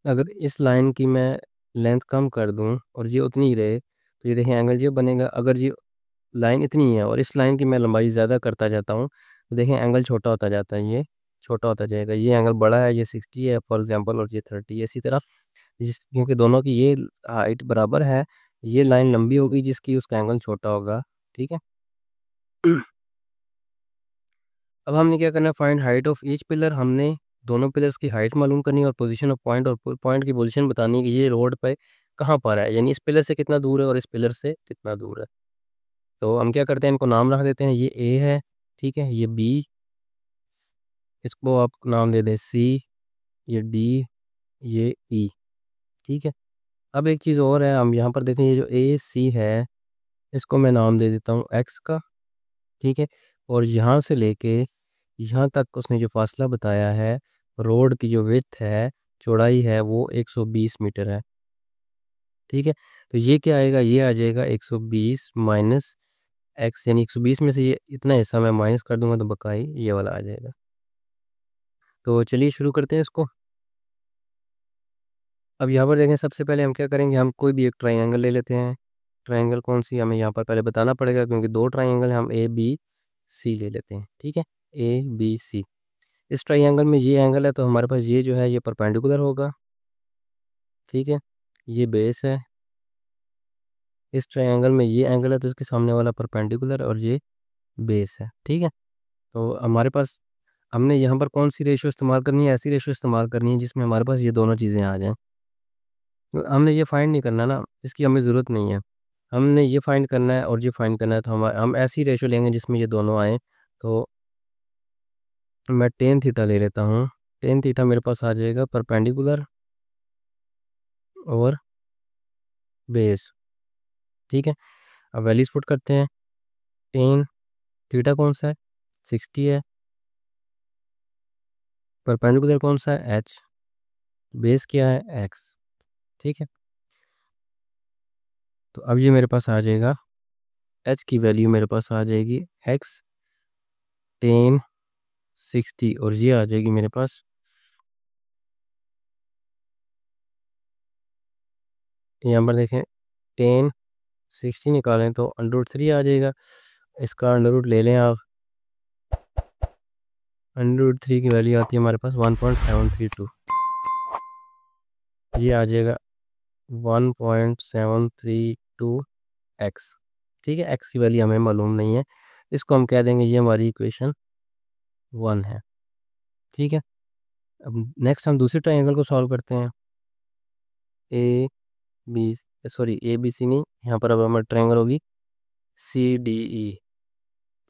A: अगर इस लाइन की मैं लेंथ कम कर दूं और ये उतनी ही रहे तो ये देखें एंगल ये बनेगा। अगर ये लाइन इतनी है और इस लाइन की मैं लंबाई ज़्यादा करता जाता हूँ तो देखें एंगल छोटा होता जाता है, ये छोटा होता जाएगा। ये एंगल बड़ा है, ये 60 है फॉर एग्जांपल, और ये 30 है। इसी तरह क्योंकि दोनों की ये हाइट बराबर है, ये लाइन लंबी होगी जिसकी, उसका एंगल छोटा होगा। ठीक है, अब हमने क्या करना है, find height of each pillar. हमने दोनों पिलर्स की हाइट मालूम करनी है और पोजीशन ऑफ पॉइंट, और पॉइंट की पोजीशन बतानी है कि ये रोड पे कहाँ पर है, यानी इस पिलर से कितना दूर है और इस पिलर से कितना दूर है। तो हम क्या करते हैं, इनको नाम रख देते हैं, ये ए है, ठीक है, ये बी, इसको आप नाम दे दें सी, ये डी, ये ई। ठीक है, अब एक चीज़ और है, हम यहाँ पर देखें, ये जो ए सी है इसको मैं नाम दे देता हूँ एक्स का। ठीक है, और यहाँ से लेके यहाँ तक उसने जो फासला बताया है, रोड की जो विड्थ है, चौड़ाई है, वो 120 मीटर है। ठीक है, तो ये क्या आएगा, ये आ जाएगा 120 माइनस एक्स, यानी 120 में से ये इतना हिस्सा मैं माइनस कर दूंगा तो बकाई ये वाला आ जाएगा। तो चलिए शुरू करते हैं इसको। अब यहाँ पर देखें, सबसे पहले हम क्या करेंगे, हम कोई भी एक ट्राइंगल ले लेते हैं। ट्राइंगल कौन सी हमें यहाँ पर पहले बताना पड़ेगा, क्योंकि दो ट्राइंगल हम ए बी सी ले लेते हैं। ठीक है, ए बी सी, इस ट्राइंगल में ये एंगल है तो हमारे पास ये जो है ये परपेंडिकुलर होगा। ठीक है, ये बेस है, इस ट्राइंगल में ये एंगल है तो इसके सामने वाला परपेंडिकुलर, और ये बेस है। ठीक है, तो हमारे पास, हमने यहाँ पर कौन सी रेशो इस्तेमाल करनी है, ऐसी रेशो इस्तेमाल करनी है जिसमें हमारे पास ये दोनों चीज़ें आ जाएं। तो हमने ये फाइंड नहीं करना ना, इसकी हमें ज़रूरत नहीं है, हमने ये फाइंड करना है और ये फाइंड करना है, तो हम ऐसी रेशो लेंगे जिसमें ये दोनों आए। तो मैं टेन थीटा ले लेता हूँ, टेन थीटा मेरे पास आ जाएगा परपेंडिकुलर और बेस। ठीक है, अब वैल्यूज पुट करते हैं, टेन थीटा कौन सा है, 60 है, परपेंडिकुलर कौन सा है, एच, बेस क्या है, एक्स। ठीक है, तो अब ये मेरे पास आ जाएगा, एच की वैल्यू मेरे पास आ जाएगी एक्स टेन 60 और ये आ जाएगी मेरे पास, यहाँ पर देखें टेन 60 निकालें तो √3 आ जाएगा। इसका अंडर ले लें आप, √3 की वैल्यू आती है हमारे पास 1.732, ये आ जाएगा 1.732x। ठीक है, x की वैल्यू हमें मालूम नहीं है, इसको हम कह देंगे ये हमारी इक्वेशन 1 है। ठीक है, अब नेक्स्ट हम दूसरे ट्रायंगल को सॉल्व करते हैं। A B sorry A B C नहीं, यहाँ पर अब हमारे ट्रायंगल होगी C D E,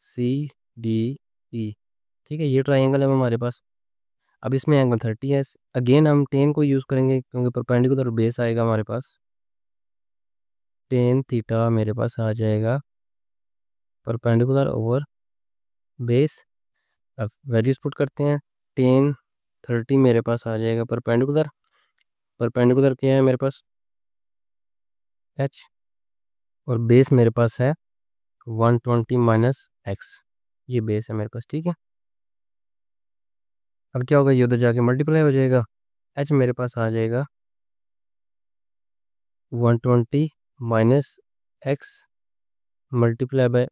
A: C D E. ठीक है, ये ट्रायंगल है हमारे पास। अब इसमें एंगल 30 है। अगेन हम टेन को यूज़ करेंगे क्योंकि परपेंडिकुलर बेस आएगा हमारे पास, टेन थीटा मेरे पास आ जाएगा परपेंडिकुलर ओवर बेस। अब वैल्यूज पुट करते हैं, टेन 30 मेरे पास आ जाएगा परपेंडिकुलर, परपेंडिकुलर क्या है मेरे पास एच, और बेस मेरे पास है 120 माइनस एक्स, ये बेस है मेरे पास। ठीक है, अब क्या होगा, ये उधर जाके मल्टीप्लाई हो जाएगा, एच मेरे पास आ जाएगा 120 minus x multiply by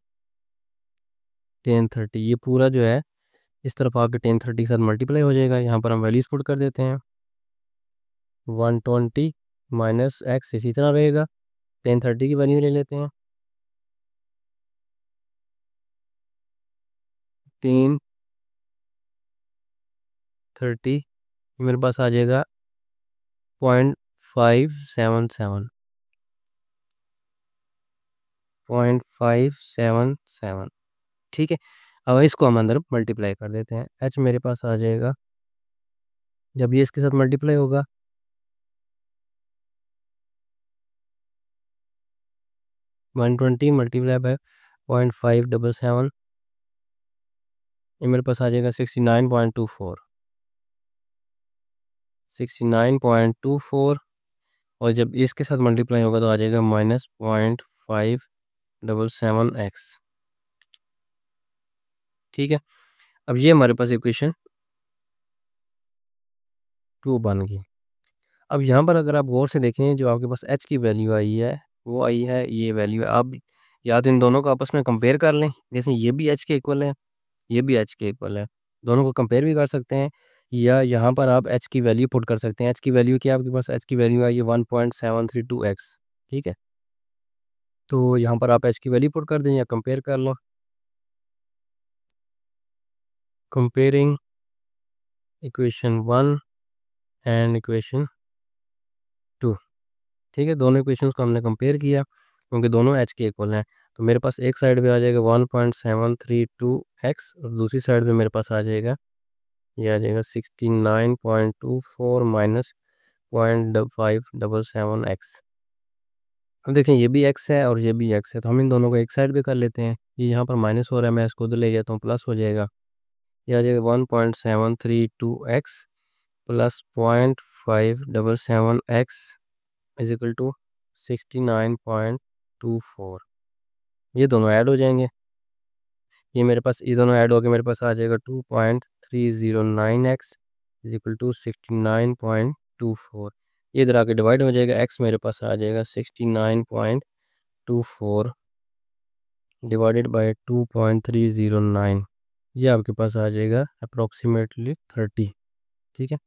A: ten 30, ये पूरा जो है इस तरफ आके टेन 30 के साथ मल्टीप्लाई हो जाएगा। यहाँ पर हम वैल्यूज पुट कर देते हैं, 120 माइनस एक्स इसी तरह रहेगा, टेन 30 की वैल्यू ले लेते हैं, टेन 30 मेरे पास आ जाएगा 0.577, 0.577। ठीक है, अब इसको हम अंदर मल्टीप्लाई कर देते हैं, एच मेरे पास आ जाएगा, जब ये इसके साथ मल्टीप्लाई होगा 120 मल्टीप्लाई बाय 0.577, ये मेरे पास आ जाएगा 69.24, 69.24, और जब इसके साथ मल्टीप्लाई होगा तो आ जाएगा -0.577x। ठीक है, अब ये हमारे पास इक्वेशन 2 बन गई। अब यहाँ पर अगर आप गौर से देखें, जो आपके पास h की वैल्यू आई है वो आई है, ये वैल्यू है। आप या तो इन दोनों को आपस में कंपेयर कर लें, देखें ये भी h के इक्वल है, ये भी h के इक्वल है, दोनों को कंपेयर भी कर सकते हैं, या यहाँ पर आप h की वैल्यू पुट कर सकते हैं। h की वैल्यू क्या है आपके पास, h की वैल्यू आई है 1.732x। ठीक है, तो यहाँ पर आप h की वैल्यू पुट कर दें या कंपेयर कर लो, कंपेयरिंग इक्वेशन 1 एंड इक्वेशन 2। ठीक है, दोनों इक्वेशंस को हमने कंपेयर किया क्योंकि दोनों h के इक्वल हैं, तो मेरे पास एक साइड पे आ जाएगा 1.732x और दूसरी साइड पे मेरे पास आ जाएगा, ये आ जाएगा 69.24 माइनस 0.577x। अब देखें ये भी x है और ये भी x है, तो हम इन दोनों को एक साइड पे कर लेते हैं, ये यहाँ पर माइनस हो रहा है, मैं इसको उधर ले जाता हूँ, प्लस हो जाएगा, ये आ जाएगा 1.732x plus 0.577x is equal to 69.24। ये दोनों ऐड हो जाएंगे, ये मेरे पास ये दोनों ऐड होकर मेरे पास आ जाएगा 2.309x इज इक्वल टू 69.24। ये इधर आके डिवाइड हो जाएगा, x मेरे पास आ जाएगा 69.24 डिवाइडेड बाय 2.309, ये आपके पास आ जाएगा अप्रोक्सीमेटली 30। ठीक है,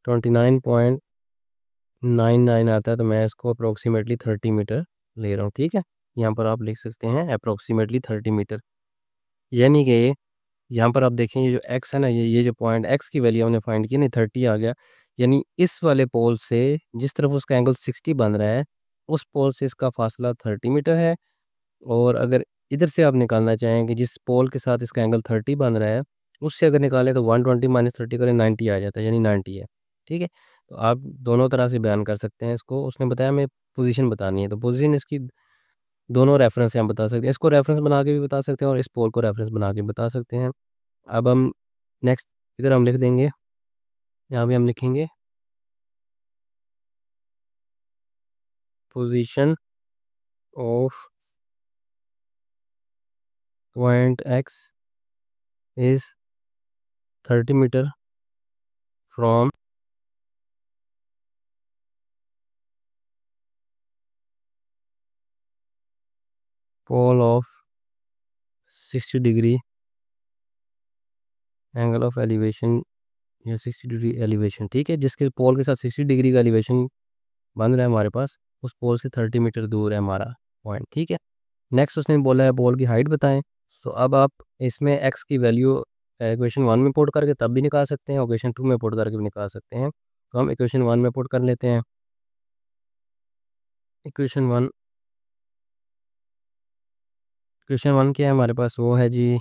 A: 29.99 आता है, तो मैं इसको अप्रोक्सीमेटली 30 मीटर ले रहा हूँ। ठीक है, यहाँ पर आप लिख सकते हैं अप्रोक्सीमेटली 30 मीटर, यानी कि यहाँ पर आप देखें ये जो x है ना, ये जो पॉइंट x की वैल्यू हमने फाइंड की ना 30 आ गया, यानी इस वाले पोल से जिस तरफ उसका एंगल 60 बन रहा है उस पोल से इसका फासला 30 मीटर है, और अगर इधर से आप निकालना चाहें कि जिस पोल के साथ इसका एंगल 30 बन रहा है उससे अगर निकालें तो 120 माइनस 30 करें 90 आ जाता है, यानी 90 है। ठीक है, तो आप दोनों तरह से बयान कर सकते हैं इसको। उसने बताया हमें पोजीशन बतानी है, तो पोजीशन इसकी दोनों रेफरेंस से हम बता सकते हैं, इसको रेफरेंस बना के भी बता सकते हैं और इस पोल को रेफरेंस बना के बता सकते हैं। अब हम नेक्स्ट इधर हम लिख देंगे, यहाँ पे हम लिखेंगे position of point X is 30 metre from pole of 60 degree angle of elevation या 60 डिग्री एलिवेशन, ठीक है, जिसके पोल के साथ 60 डिग्री का एलिवेशन बन रहा है हमारे पास, उस पोल से 30 मीटर दूर है हमारा पॉइंट, ठीक है। नेक्स्ट उसने बोला है पोल की हाइट बताएं। तो अब आप इसमें एक्स की वैल्यू इक्वेशन 1 में पुट करके तब भी निकाल सकते हैं, इक्वेशन 2 में पुट करके भी निकाल सकते हैं। तो हम इक्वेशन 1 में पुट कर लेते हैं। इक्वेशन 1 क्या है हमारे पास, वो है जी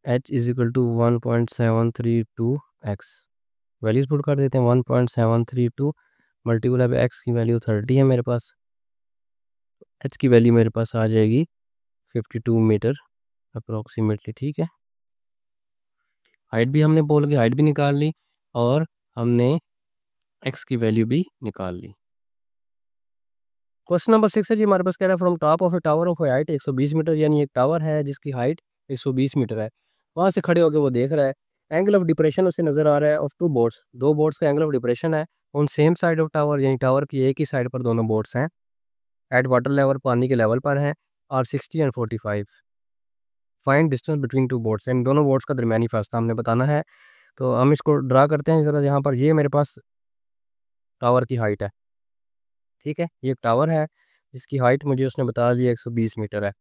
A: h is equal to 1.732 X. Values put कर देते हैं, 1.732 मल्टीप्लाई बाई एक्स की वैल्यू 30 है मेरे पास, h की वैल्यू मेरे पास आ जाएगी 52 मीटर अप्रोक्सीमेटली, ठीक है। हाइट भी हमने पोल की हाइट भी निकाल ली और हमने एक्स की वैल्यू भी निकाल ली। क्वेश्चन नंबर 6 है जी हमारे पास, कह रहा है from top of a tower of height 120 metre, यानी एक टावर है जिसकी हाइट 120 मीटर है, वहाँ से खड़े होकर वो देख रहा है, एंगल ऑफ डिप्रेशन उसे नजर आ रहा है ऑफ टू बोर्ड्स, दो बोर्ड्स का एंगल ऑफ डिप्रेशन है on same side of tower, यानी टावर की एक ही साइड पर दोनों बोर्ड्स हैं, एट वाटर लेवल पानी के लेवल पर हैं, और 60 and 45, find distance between two boards, यानी दोनों बोर्ड्स का दरमियानी फासला हमने बताना है। तो हम इसको ड्रा करते हैं ज़रा, यहाँ पर ये मेरे पास टावर की हाइट है, ठीक है, ये एक टावर है जिसकी हाइट मुझे उसने बता दी 120 मीटर है।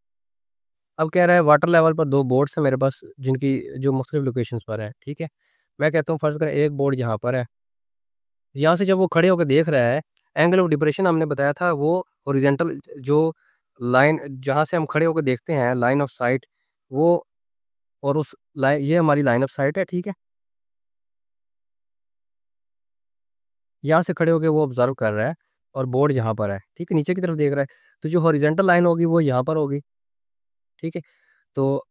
A: अब कह रहा है वाटर लेवल पर दो बोर्ड्स हैं मेरे पास जिनकी जो मुख्तलिफ लोकेशंस पर है, ठीक है। मैं कहता हूँ फ़र्ज़ करें एक बोर्ड यहाँ पर है, यहाँ से जब वो खड़े होकर देख रहा है, एंगल ऑफ डिप्रेशन हमने बताया था वो हॉरिजॉन्टल जो लाइन जहाँ से हम खड़े होकर देखते हैं लाइन ऑफ साइट वो, और उस लाइन ये हमारी लाइन ऑफ साइट है, ठीक है। यहाँ से खड़े होकर वो ऑब्जर्व कर रहा है और बोर्ड यहाँ पर है, ठीक है, नीचे की तरफ देख रहा है, तो जो हॉरिजॉन्टल लाइन होगी वो यहाँ पर होगी, ठीक है। तो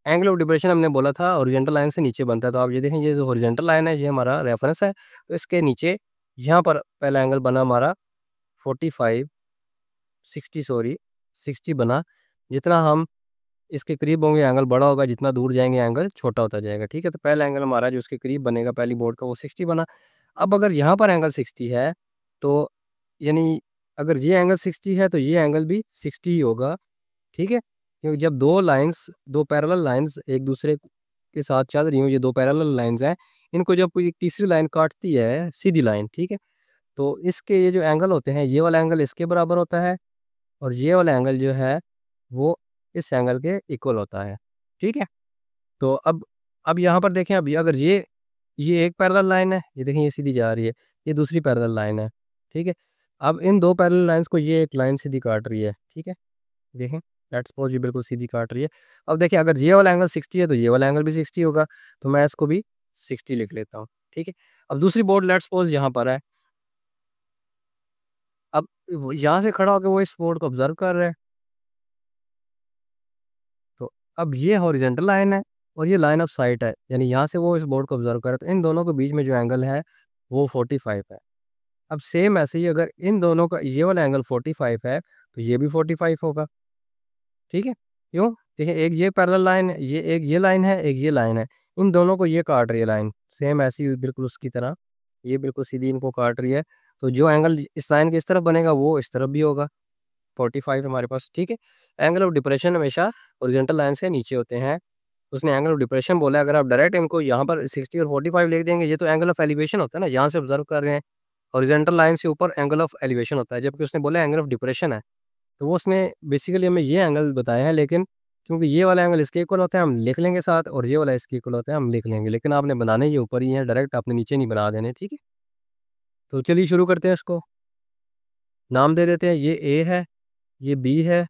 A: एंगल ऑफ डिप्रेशन हमने बोला था हॉरिजॉन्टल लाइन से नीचे बनता है, तो आप ये देखें ये जो हॉरिजॉन्टल लाइन है ये हमारा रेफरेंस है, तो इसके नीचे यहाँ पर पहला एंगल बना हमारा 45 60 सॉरी 60 बना। जितना हम इसके करीब होंगे एंगल बड़ा होगा, जितना दूर जाएंगे एंगल छोटा होता जाएगा, ठीक है। तो पहला एंगल हमारा जो उसके करीब बनेगा पहली बोर्ड का वो 60 बना। अब अगर यहाँ पर एंगल 60 है तो यानी अगर ये एंगल 60 है तो ये एंगल भी 60 ही होगा, ठीक है। क्योंकि जब दो पैरेलल लाइंस एक दूसरे के साथ चल रही हूँ, ये दो पैरेलल लाइंस हैं, इनको जब कोई तीसरी लाइन काटती है सीधी लाइन, ठीक है, तो इसके ये जो एंगल होते हैं ये वाला एंगल इसके बराबर होता है और ये वाला एंगल जो है वो इस एंगल के इक्वल होता है, ठीक है। तो अब यहाँ पर देखें, अभी अगर ये एक पैरेलल लाइन है, ये देखें ये सीधी जा रही है, ये दूसरी पैरेलल लाइन है, ठीक है। अब इन दो पैरेलल लाइंस को ये एक लाइन सीधी काट रही है, ठीक है, देखें लेट्स सपोज ये बिल्कुल सीधी काट रही है। अब देखिए अगर ये वाला एंगल 60 है तो ये वाला एंगल भी 60 होगा, तो मैं इसको भी 60 लिख लेता हूँ, ठीक है। अब दूसरी बोर्ड लेट्स सपोज यहाँ पर है, अब यहाँ से खड़ा होकर वो इस बोर्ड को ऑब्जर्व कर रहा है, तो अब ये हॉरिजॉन्टल लाइन है और ये लाइन ऑफ साइट है, यानी यहाँ से वो इस बोर्ड को ऑब्जर्व कर रहा है, तो इन दोनों के बीच में जो एंगल है वो 45 है। अब सेम ऐसे ही अगर इन दोनों का ये वाला एंगल 45 है तो ये भी 45 होगा, ठीक है। क्यों, देखिए एक ये पैरेलल लाइन है, ये एक ये लाइन है, एक ये लाइन है, इन दोनों को ये काट रही है लाइन, सेम ऐसी बिल्कुल उसकी तरह ये बिल्कुल सीधी इनको काट रही है, तो जो एंगल इस लाइन के इस तरफ बनेगा वो इस तरफ भी होगा, 45 हमारे पास, ठीक है। एंगल ऑफ डिप्रेशन हमेशा हॉरिजॉन्टल लाइन से नीचे होते हैं, उसने एंगल ऑफ डिप्रेशन बोला है, अगर आप डायरेक्ट इनको यहाँ पर 60 और 45 लिख देंगे, ये तो एंगल ऑफ एलिवेशन होता है ना, यहाँ से ऑब्जर्व कर रहे हैं, हॉरिजॉन्टल लाइन से ऊपर एंगल ऑफ एलिवेशन होता है, जबकि उसने बोला एंगल ऑफ डिप्रेशन है, तो वो उसने बेसिकली हमें ये एंगल बताया है, लेकिन क्योंकि ये वाला एंगल इसके इक्वल होता है हम लिख लेंगे साथ, और ये वाला इसके इक्वल होता है हम लिख लेंगे, लेकिन आपने बनाने ये ऊपर ही है, डायरेक्ट आपने नीचे नहीं बना देने, ठीक है। तो चलिए शुरू करते हैं इसको, नाम दे देते हैं, ये ए है, ये बी है,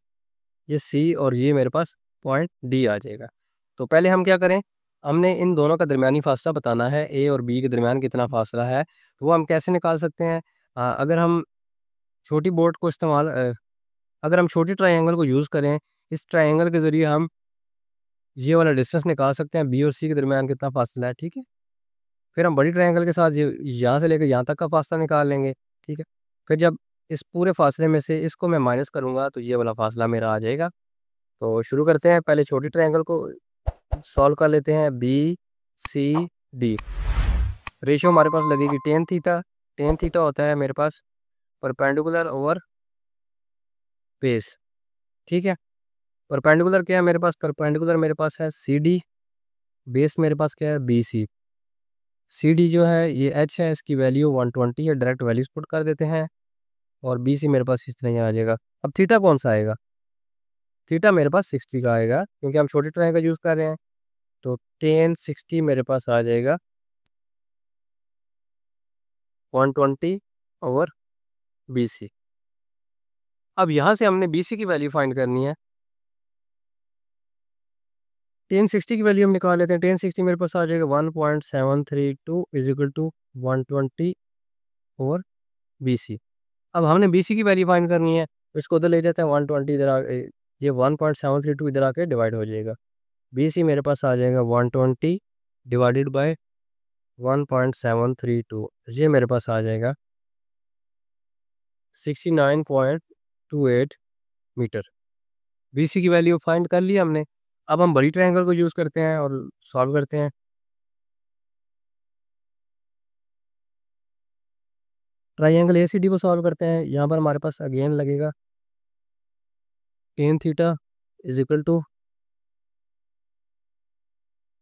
A: ये सी, और ये मेरे पास पॉइंट डी आ जाएगा। तो पहले हम क्या करें, हमने इन दोनों का दरमियानी फासला बताना है, ए और बी के दरमियान कितना फासला है, तो वो हम कैसे निकाल सकते हैं। अगर हम छोटी बोर्ड को अगर हम छोटी ट्रायंगल को यूज़ करें, इस ट्रायंगल के ज़रिए हम ये वाला डिस्टेंस निकाल सकते हैं, बी और सी के दरमियान कितना फासला है, ठीक है। फिर हम बड़ी ट्रायंगल के साथ ये यहाँ से लेकर यहाँ तक का फासला निकाल लेंगे, ठीक है। फिर जब इस पूरे फासले में से इसको मैं माइनस करूँगा तो ये वाला फासला मेरा आ जाएगा। तो शुरू करते हैं, पहले छोटी ट्रायंगल को सॉल्व कर लेते हैं। बी सी डी रेशियो हमारे पास लगेगी टेन थीटा। टेन थीटा होता है मेरे पास परपेंडिकुलर ओवर बेस। ठीक है, परपेंडिकुलर क्या है मेरे पास? परपेंडिकुलर मेरे पास है सी डी, बेस मेरे पास क्या है? B C. सी डी जो है ये एच है, इसकी वैल्यू 120 है, डायरेक्ट वैल्यूज पुट कर देते हैं। और बी सी मेरे पास इस तरह आ जाएगा। अब थीटा कौन सा आएगा? थीटा मेरे पास 60 का आएगा, क्योंकि हम छोटी ट्रायंगल यूज़ कर रहे हैं। तो टेन 60 मेरे पास आ जाएगा 120 ओवर बी सी। अब यहाँ से हमने बी सी की वैल्यू फाइंड करनी है। टेन 60 की वैल्यू हम निकाल लेते हैं। टेन 60 मेरे पास आ जाएगा 1.732 is equal to 120 over B C. अब हमने बी सी की वैल्यू फाइंड करनी है, तो इसको उधर ले जाते हैं। 120 इधर आ, ये 1.732 इधर आके डिवाइड हो जाएगा। बी सी मेरे पास आ जाएगा 120 डिवाइडेड बाय 1.732, ये मेरे पास आ जाएगा 69.28 मीटर। बी सी की वैल्यू फाइंड कर लिया हमने। अब हम बड़ी ट्रायंगल को यूज़ करते हैं और सॉल्व करते हैं। ट्रायंगल ए सी डी को सॉल्व करते हैं। यहाँ पर हमारे पास अगेन लगेगा tan theta is equal to,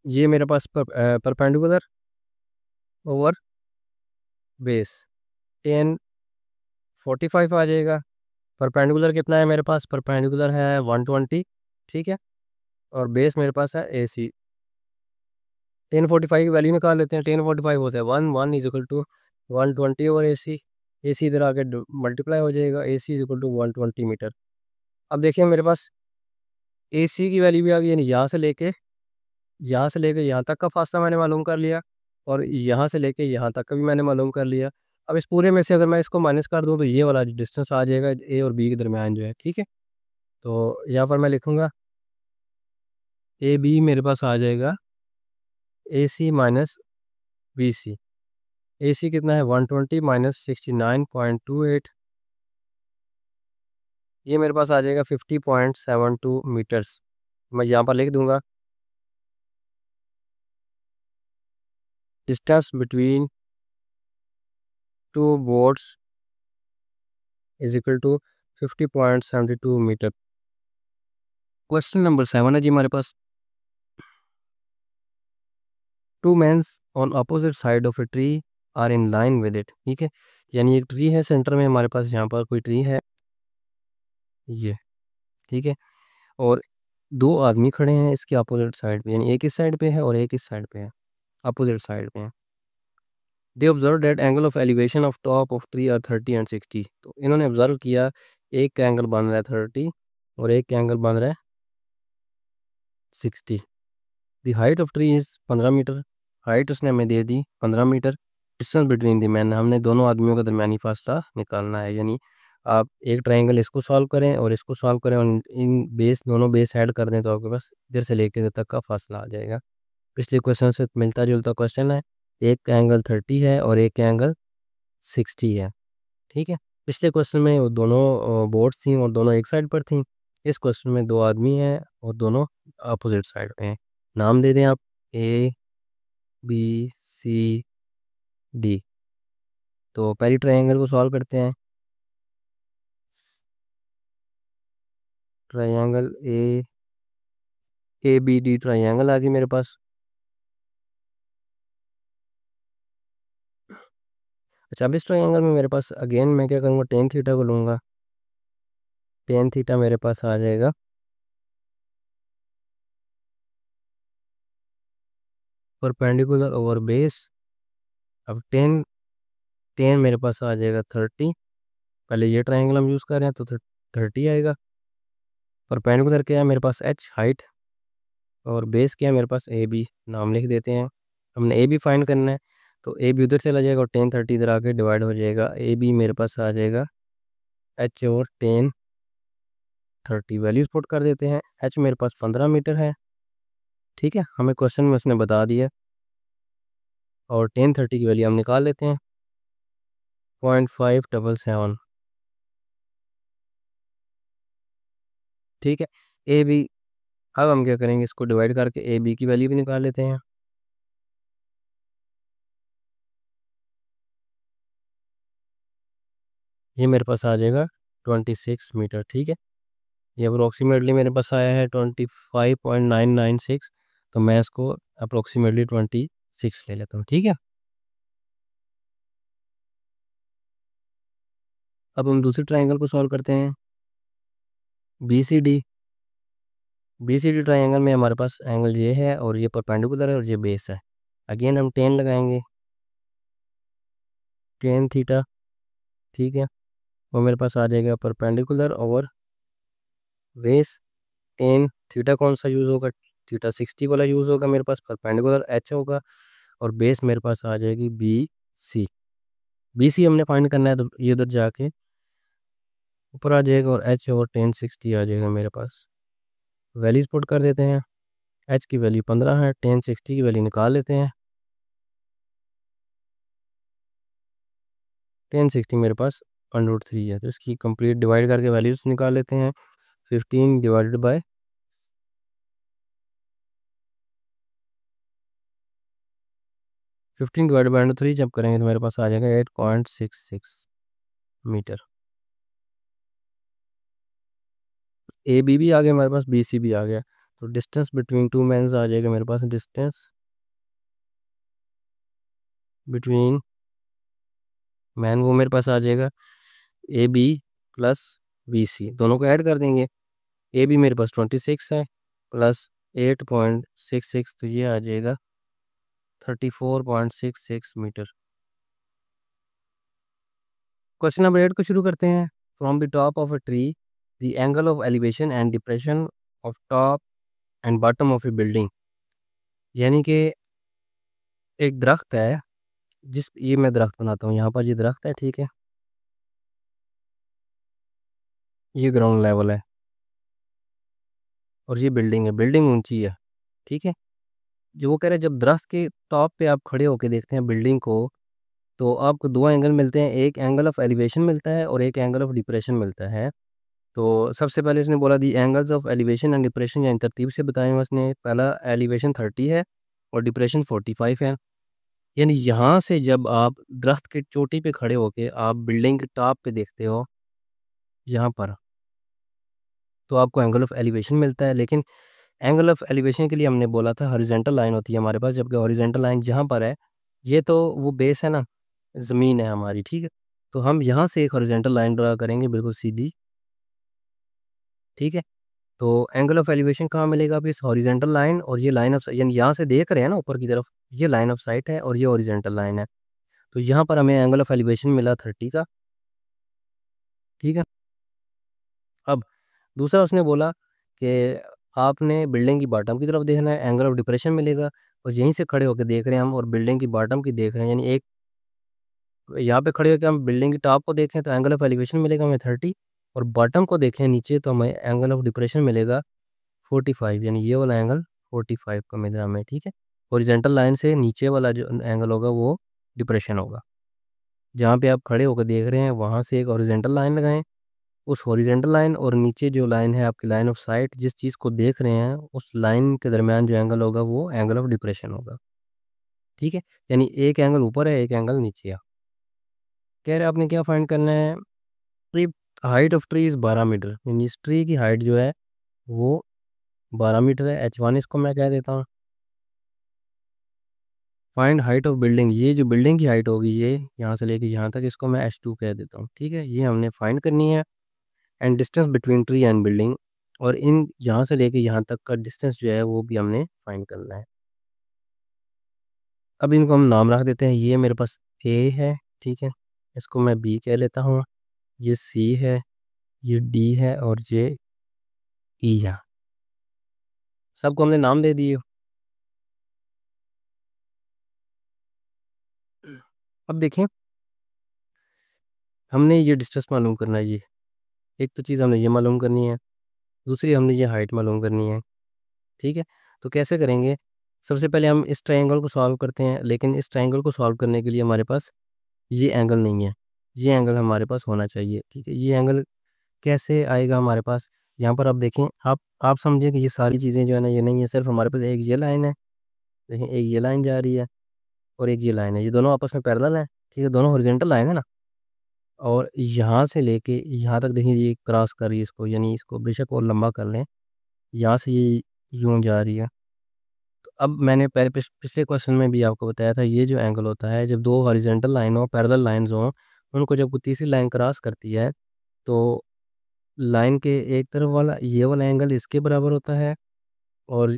A: ये मेरे पास परपेंडिकुलर ओवर बेस 1045 आ जाएगा। परपेंडिकुलर कितना है मेरे पास? परपेंडिकुलर है 120। ठीक है, और बेस मेरे पास है ए सी। 1045 की वैल्यू निकाल लेते हैं। 1045 होता है 1 इज इक्वल टू 120 ओवर ए सी इधर आके मल्टीप्लाई हो जाएगा। ए सी इज इक्वल टू 120 मीटर। अब देखिए मेरे पास ए सी की वैल्यू भी आ गई, यानी यहाँ से लेके यहाँ तक का फासला मैंने मालूम कर लिया, और यहाँ से लेके यहाँ तक का भी मैंने मालूम कर लिया। अब इस पूरे में से अगर मैं इसको माइनस कर दूँ तो ये वाला डिस्टेंस आ जाएगा ए और बी के दरमियान जो है। ठीक है, तो यहाँ पर मैं लिखूँगा ए बी मेरे पास आ जाएगा ए सी माइनस बी सी। ए सी कितना है? 120 माइनस 69.28, ये मेरे पास आ जाएगा 50.72 मीटर्स। मैं यहाँ पर लिख दूंगा distance between two boards is equal to 50.72 metre. Question number 7 है जी हमारे पास। Two mans on opposite side of a tree are in line with it. ठीक है, यानी एक ट्री है सेंटर में हमारे पास, यहाँ पर कोई ट्री है ये। ठीक है, और दो आदमी खड़े हैं इसके अपोजिट साइड पे, यानी एक इस साइड पे है और एक इस साइड पे है, अपोजिट साइड पे है। They observe that angle of elevation of top of tree are 30 and 60। तो इन्होंने ऑब्जर्व किया एक का एंगल बन रहा है 30 और एक का एंगल बन रहा है 60। The height of tree is 15 metre. Height उसने हमें दे दी 15 metre. Distance between the man, हमने दोनों आदमियों का दरमियानी फासला निकालना है। यानी आप एक ट्रायंगल इसको सॉल्व करें और इसको सॉल्व करें और इन बेस दोनों बेस ऐड कर दें तो आपके पास इधर से लेकर इधर तक का फासला आ जाएगा। पिछले क्वेश्चन से मिलता जुलता क्वेश्चन है। एक का एंगल 30 है और एक का एंगल 60 है। ठीक है, पिछले क्वेश्चन में वो दोनों बोर्ड्स थी और दोनों एक साइड पर थी। इस क्वेश्चन में दो आदमी हैं और दोनों अपोजिट साइड पे हैं। नाम दे दें आप ए बी सी डी। तो पहली ट्रायंगल को सॉल्व करते हैं। Triangle A B D triangle आ गई मेरे पास। अच्छा, अब इस ट्रायंगल में मेरे पास अगेन मैं क्या करूँगा? टेन थीटा को लूँगा। टेन थीटा मेरे पास आ जाएगा परपेंडिकुलर ओवर बेस। अब टेन टेन मेरे पास आ जाएगा 30। पहले ये ट्रायंगल हम यूज़ कर रहे हैं तो 30 आएगा। परपेंडिकुलर क्या है मेरे पास? एच हाइट, और बेस क्या है मेरे पास? A B. नाम लिख देते हैं, हमने ए बी फाइंड करना है। तो ए बी उधर चला जाएगा और 10 30 इधर आके डिवाइड हो जाएगा। ए बी मेरे पास आ जाएगा एच और 10 30 वैल्यूज पुट कर देते हैं। एच मेरे पास 15 मीटर है। ठीक है, हमें क्वेश्चन में उसने बता दिया, और 10 30 की वैल्यू हम निकाल लेते हैं 0.577। ठीक है। ए बी, अब हम क्या करेंगे, इसको डिवाइड करके ए बी की वैल्यू भी निकाल लेते हैं। ये मेरे पास आ जाएगा 26 मीटर। ठीक है, ये अप्रोक्सीमेटली मेरे पास आया है 25.996, तो मैं इसको अप्रोक्सीमेटली 26 ले लेता हूँ। ठीक है, अब हम दूसरे ट्राइंगल को सॉल्व करते हैं। B C D, B C D triangle में हमारे पास एंगल ये है और ये परपेंडिकुलर है और ये बेस है। अगेन हम टेन लगाएंगे, टेन थीटा। ठीक है, वो मेरे पास आ जाएगा परपेंडिकुलर और बेस। टेन थीटा कौन सा यूज़ होगा, थीटा 60 वाला यूज़ होगा मेरे पास, परपेंडिकुलर एच होगा और बेस मेरे पास आ जाएगी बी सी। बी सी हमने फाइंड करना है, तो ये उधर जाके ऊपर आ जाएगा और एच और 1060 आ जाएगा मेरे पास। वैल्यूज पुट कर देते हैं। एच की वैल्यू 15 है, 1060 की वैल्यू निकाल लेते हैं। 1060 मेरे पास √3 है, तो इसकी कंप्लीट डिवाइड करके वैल्यूज निकाल लेते हैं। 15 डिवाइडेड बाय 3 जब करेंगे तो मेरे पास आ जाएगा 8.66 मीटर। ए बी भी आ गया मेरे पास, बी सी भी आ गया, तो डिस्टेंस बिटवीन टू मैन्स आ जाएगा मेरे पास। डिस्टेंस बिटवीन मैन वो मेरे पास आ जाएगा A B plus B C, दोनों को ऐड कर देंगे। ए बी मेरे पास 26 है प्लस 8.66, तो ये आ जाएगा 34.66 मीटर। क्वेश्चन नंबर 8 को शुरू करते हैं। From the top of a tree the angle of elevation and depression of top and bottom of A building. यानी कि एक दरख्त है, जिस ये मैं दरख्त बनाता हूँ, यहाँ पर ये दरख्त है। ठीक है, ये ग्राउंड लेवल है और ये बिल्डिंग है, बिल्डिंग ऊंची है। ठीक है, जो वो कह रहे हैं, जब दरख्त के टॉप पे आप खड़े होकर देखते हैं बिल्डिंग को, तो आपको दो एंगल मिलते हैं, एक एंगल ऑफ एलिवेशन मिलता है और एक एंगल ऑफ डिप्रेशन मिलता है। तो सबसे पहले उसने बोला दी angles of elevation and depression, यानी तरतीब से बताए हैं उसने। पहला एलिवेशन 30 है और डिप्रेशन 45 है। यानी यहाँ से जब आप दरख्त के चोटी पे खड़े होके आप बिल्डिंग के टॉप पे देखते हो यहाँ पर, तो आपको एंगल ऑफ एलिवेशन मिलता है। लेकिन एंगल ऑफ एलिवेशन के लिए हमने बोला था हॉरिजॉन्टल लाइन होती है हमारे पास, जबकि हॉरिजॉन्टल लाइन जहाँ पर है, ये तो वो बेस है ना, ज़मीन है हमारी। ठीक है, तो हम यहाँ से एक हॉरिजॉन्टल लाइन ड्रा करेंगे बिल्कुल सीधी। ठीक है, तो एंगल ऑफ एलिवेशन कहाँ मिलेगा, अब इस हॉरिजॉन्टल लाइन और ये लाइन ऑफ, यानी यहाँ से देख रहे हैं ना ऊपर की तरफ, ये लाइन ऑफ साइट है और ये हॉरिजॉन्टल लाइन है। तो यहाँ पर हमें एंगल ऑफ एलिवेशन मिला 30 का। ठीक है, अब दूसरा उसने बोला कि आपने बिल्डिंग की बॉटम की तरफ देखना है, एंगल ऑफ डिप्रेशन मिलेगा। और यहीं से खड़े होकर देख रहे हैं हम और बिल्डिंग की बॉटम की देख रहे हैं, यानी एक यहाँ पे खड़े होकर हम बिल्डिंग की टॉप को देखें तो एंगल ऑफ एलिवेशन मिलेगा हमें 30, और बॉटम को देखें नीचे तो हमें एंगल ऑफ डिप्रेशन मिलेगा 45, यानी ये वाला एंगल 45 का मिल रहा है हमें। ठीक है, हॉरिजॉन्टल लाइन से नीचे वाला जो एंगल होगा वो डिप्रेशन होगा। जहाँ पे आप खड़े होकर देख रहे हैं वहाँ से एक हॉरिजॉन्टल लाइन लगाएं, उस हॉरिजॉन्टल लाइन और नीचे जो लाइन है आपकी लाइन ऑफ साइट, जिस चीज़ को देख रहे हैं उस लाइन के दरमियान जो एंगल होगा वो एंगल ऑफ डिप्रेशन होगा। ठीक है, यानी एक एंगल ऊपर है, एक एंगल नीचे है। कह रहे आपने क्या फाइंड करना है, tree height of tree is 12 metre, यानी इस ट्री की हाइट जो है वो 12 मीटर है। H1 इसको मैं कह देता हूँ। फाइंड हाइट ऑफ बिल्डिंग, ये जो बिल्डिंग की हाइट होगी ये यहाँ से लेके यहाँ तक, इसको मैं H2 कह देता हूँ। ठीक है, ये हमने फाइंड करनी है। And distance between tree and building, और इन यहाँ से लेके यहाँ तक का डिस्टेंस जो है वो भी हमने फाइंड करना है। अब इनको हम नाम रख देते हैं। ये मेरे पास A है, ठीक है, इसको मैं B कह लेता हूँ। ये C है, ये D है और ये E है। सबको हमने नाम दे दिए। अब देखें, हमने ये डिस्टेंस मालूम करना है। ये एक तो चीज़ हमने ये मालूम करनी है, दूसरी हमने ये हाइट मालूम करनी है। ठीक है, तो कैसे करेंगे, सबसे पहले हम इस ट्रायंगल को सॉल्व करते हैं। लेकिन इस ट्रायंगल को सॉल्व करने के लिए हमारे पास ये एंगल नहीं है, ये एंगल हमारे पास होना चाहिए। ठीक है, ये एंगल कैसे आएगा हमारे पास, यहाँ पर आप देखें, आप समझें कि ये सारी चीज़ें जो है ना, ये नहीं है, सिर्फ हमारे पास एक ये लाइन है, देखें एक ये लाइन जा रही है और एक ये लाइन है, ये दोनों आपस में पैरेलल है, ठीक है, दोनों हॉरिजॉन्टल लाइन है ना। और यहाँ से लेके यहाँ तक देखिए ये क्रॉस कर रही है इसको, यानी इसको बेशक और लंबा कर लें, यहाँ से ये यूँ जा रही है। तो अब मैंने पहले पिछले क्वेश्चन में भी आपको बताया था, ये जो एंगल होता है, जब दो हॉरिजॉन्टल लाइन हो, पैरेलल लाइन्स हों, उनको जब कोई तीसरी लाइन क्रॉस करती है, तो लाइन के एक तरफ वाला ये वाला एंगल इसके बराबर होता है और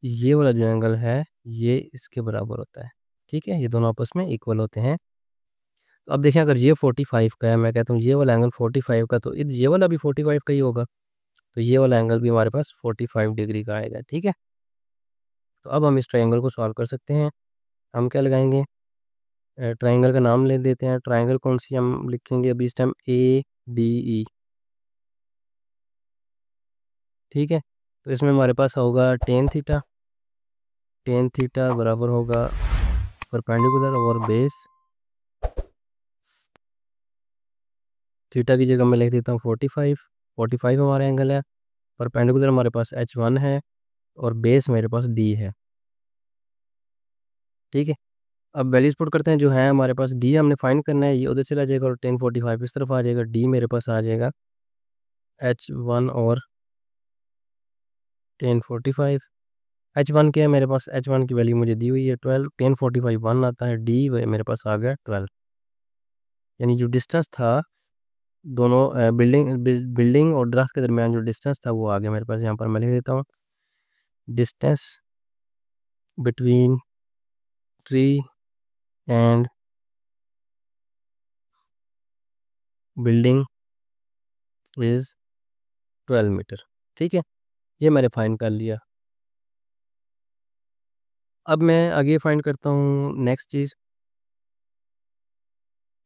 A: ये वाला जो एंगल है ये इसके बराबर होता है, ठीक है, ये दोनों आपस में इक्वल होते हैं। तो अब देखें, अगर ये 45 का है, मैं कहता हूँ ये वाला एंगल 45 का, तो ये वाला भी 45 का ही होगा, तो ये वाला एंगल भी हमारे पास 45 डिग्री का आएगा, ठीक है। तो अब हम इस ट्रायंगल को सॉल्व कर सकते हैं। हम क्या लगाएंगे, ट्रायंगल का नाम ले देते हैं। ट्रायंगल कौन सी हम लिखेंगे अभी इस टाइम, ADE, ठीक है। तो इसमें हमारे पास होगा टेन थीटा बराबर होगा परपेंडिकुलर ओवर बेस, थीटा की जगह मैं लिख देता हूँ 45 हमारा एंगल है, परपेंडिकुलर हमारे पास H1 है और बेस मेरे पास D है, ठीक है। अब वैल्यूज पुट करते हैं, जो है हमारे पास D हमने फाइंड करना है, ये उधर चला जाएगा और 1045 इस तरफ आ जाएगा, D मेरे पास आ जाएगा H1 और 1045। H1 क्या है मेरे पास, H1 की वैल्यू मुझे दी हुई है 12, 1045 1 आता है, D मेरे पास आ गया 12, यानी जो डिस्टेंस था दोनों बिल्डिंग और दरख्त के दरमियान जो डिस्टेंस था वो आ गया मेरे पास। यहाँ पर मैं लिख देता हूँ, distance between tree and building is 12 metre, ठीक है, ये मैंने फाइंड कर लिया। अब मैं आगे फाइंड करता हूँ नेक्स्ट चीज़।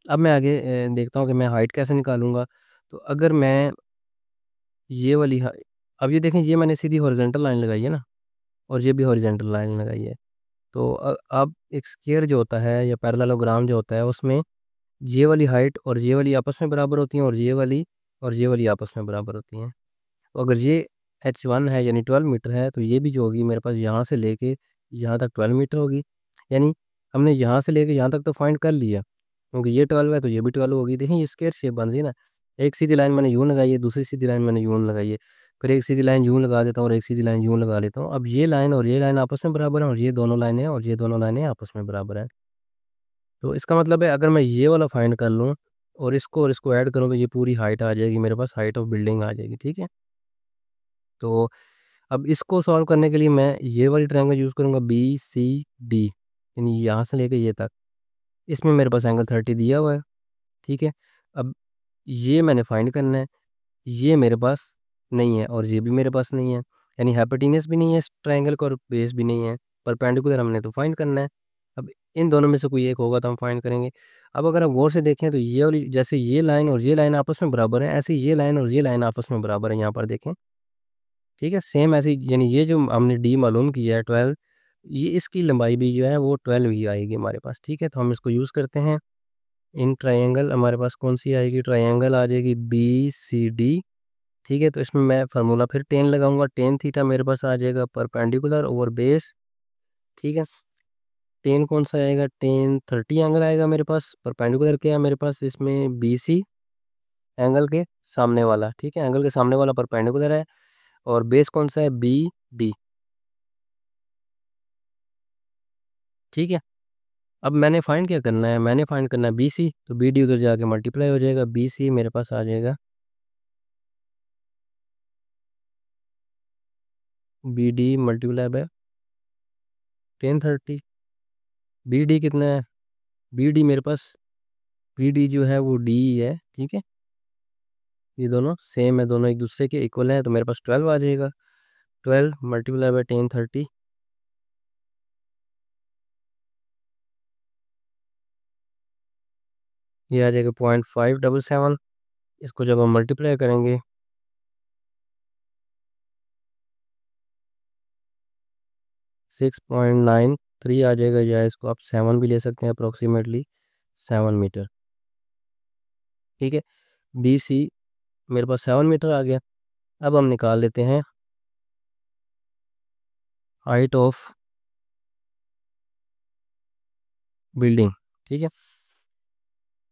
A: अब मैं आगे देखता हूँ कि मैं हाइट कैसे निकालूंगा। तो अगर मैं ये वाली अब ये देखें, ये मैंने सीधी हॉरिजॉन्टल लाइन लगाई है ना, और ये भी हॉरिजॉन्टल लाइन लगाई है। तो अब एक स्क्वायर जो होता है या पैरेललोग्राम जो होता है, उसमें ये वाली हाइट और ये वाली आपस में बराबर होती हैं, और ये वाली आपस में बराबर होती हैं। तो अगर ये H1 है यानी 12 मीटर है, तो ये भी जो होगी मेरे पास यहाँ से लेके यहाँ तक 12 मीटर होगी। यानी हमने यहाँ से लेके यहाँ तक तो फाइंड कर लिया, क्योंकि ये 12 है तो ये भी 12 होगी। देखिए ये स्क्वायर शेप बन रही है ना, एक सीधी लाइन मैंने यूँ लगाई है, दूसरी सीधी लाइन मैंने यूँ लगाई है, फिर एक सीधी लाइन यूँ लगा देता हूँ और एक सीधी लाइन यूँ लगा लेता हूँ। अब ये लाइन और ये लाइन आपस में बराबर है, और ये दोनों लाइनें और ये दोनों लाइनें आपस में बराबर हैं। तो इसका मतलब है, अगर मैं ये वाला फाइंड कर लूँ और इसको ऐड करूँ, तो ये पूरी हाइट आ जाएगी मेरे पास, हाइट ऑफ बिल्डिंग आ जाएगी, ठीक है। तो अब इसको सॉल्व करने के लिए मैं ये वाली ट्रायंगल यूज़ करूँगा, BCD, यानी यहाँ से लेके ये तक, इसमें मेरे पास एंगल 30 दिया हुआ है, ठीक है। अब ये मैंने फाइंड करना है, ये मेरे पास नहीं है और ये भी मेरे पास नहीं है, यानी हाइपोटेनस भी नहीं है इस ट्रायंगल का और बेस भी नहीं है। परपेंडिकुलर हमने तो फाइंड करना है। अब इन दोनों में से कोई एक होगा तो हम फाइंड करेंगे। अब अगर आप गौर से देखें, तो ये वाली, जैसे ये लाइन और ये लाइन आपस में बराबर है, ऐसे ये लाइन और ये लाइन आपस में बराबर है, यहाँ पर देखें, ठीक है, सेम ऐसे, यानी ये जो हमने D मालूम किया है 12, ये इसकी लंबाई भी जो है वो 12 ही आएगी हमारे पास, ठीक है। तो हम इसको यूज़ करते हैं। इन ट्रायंगल हमारे पास कौन सी आएगी, ट्रायंगल आ जाएगी BCD, ठीक है। तो इसमें मैं फार्मूला फिर 10 लगाऊंगा, 10 थीटा मेरे पास आ जाएगा परपेंडिकुलर ओवर बेस, ठीक है। 10 कौन सा आएगा, 10 30 एंगल आएगा मेरे पास। परपेंडिकुलर क्या है मेरे पास इसमें, BC, एंगल के सामने वाला, ठीक है, एंगल के सामने वाला परपेंडिकुलर है, और बेस कौन सा है, BD, ठीक है। अब मैंने फाइंड क्या करना है, मैंने फाइंड करना है BC, तो BD उधर जाके मल्टीप्लाई हो जाएगा, BC मेरे पास आ जाएगा BD मल्टीप्लाई बाय 1030। BD कितना है, BD मेरे पास, BD जो है वो D है, ठीक है, ये दोनों सेम है, दोनों एक दूसरे के इक्वल है, तो मेरे पास 12 आ जाएगा, 12 मल्टीप्लाई बाय 1030, ये आ जाएगा 0.577। इसको जब हम मल्टीप्लाई करेंगे, 6.93 आ जाएगा, या इसको आप 7 भी ले सकते हैं, अप्रोक्सीमेटली 7 मीटर, ठीक है। BC मेरे पास 7 मीटर आ गया। अब हम निकाल लेते हैं हाइट ऑफ बिल्डिंग। ठीक है,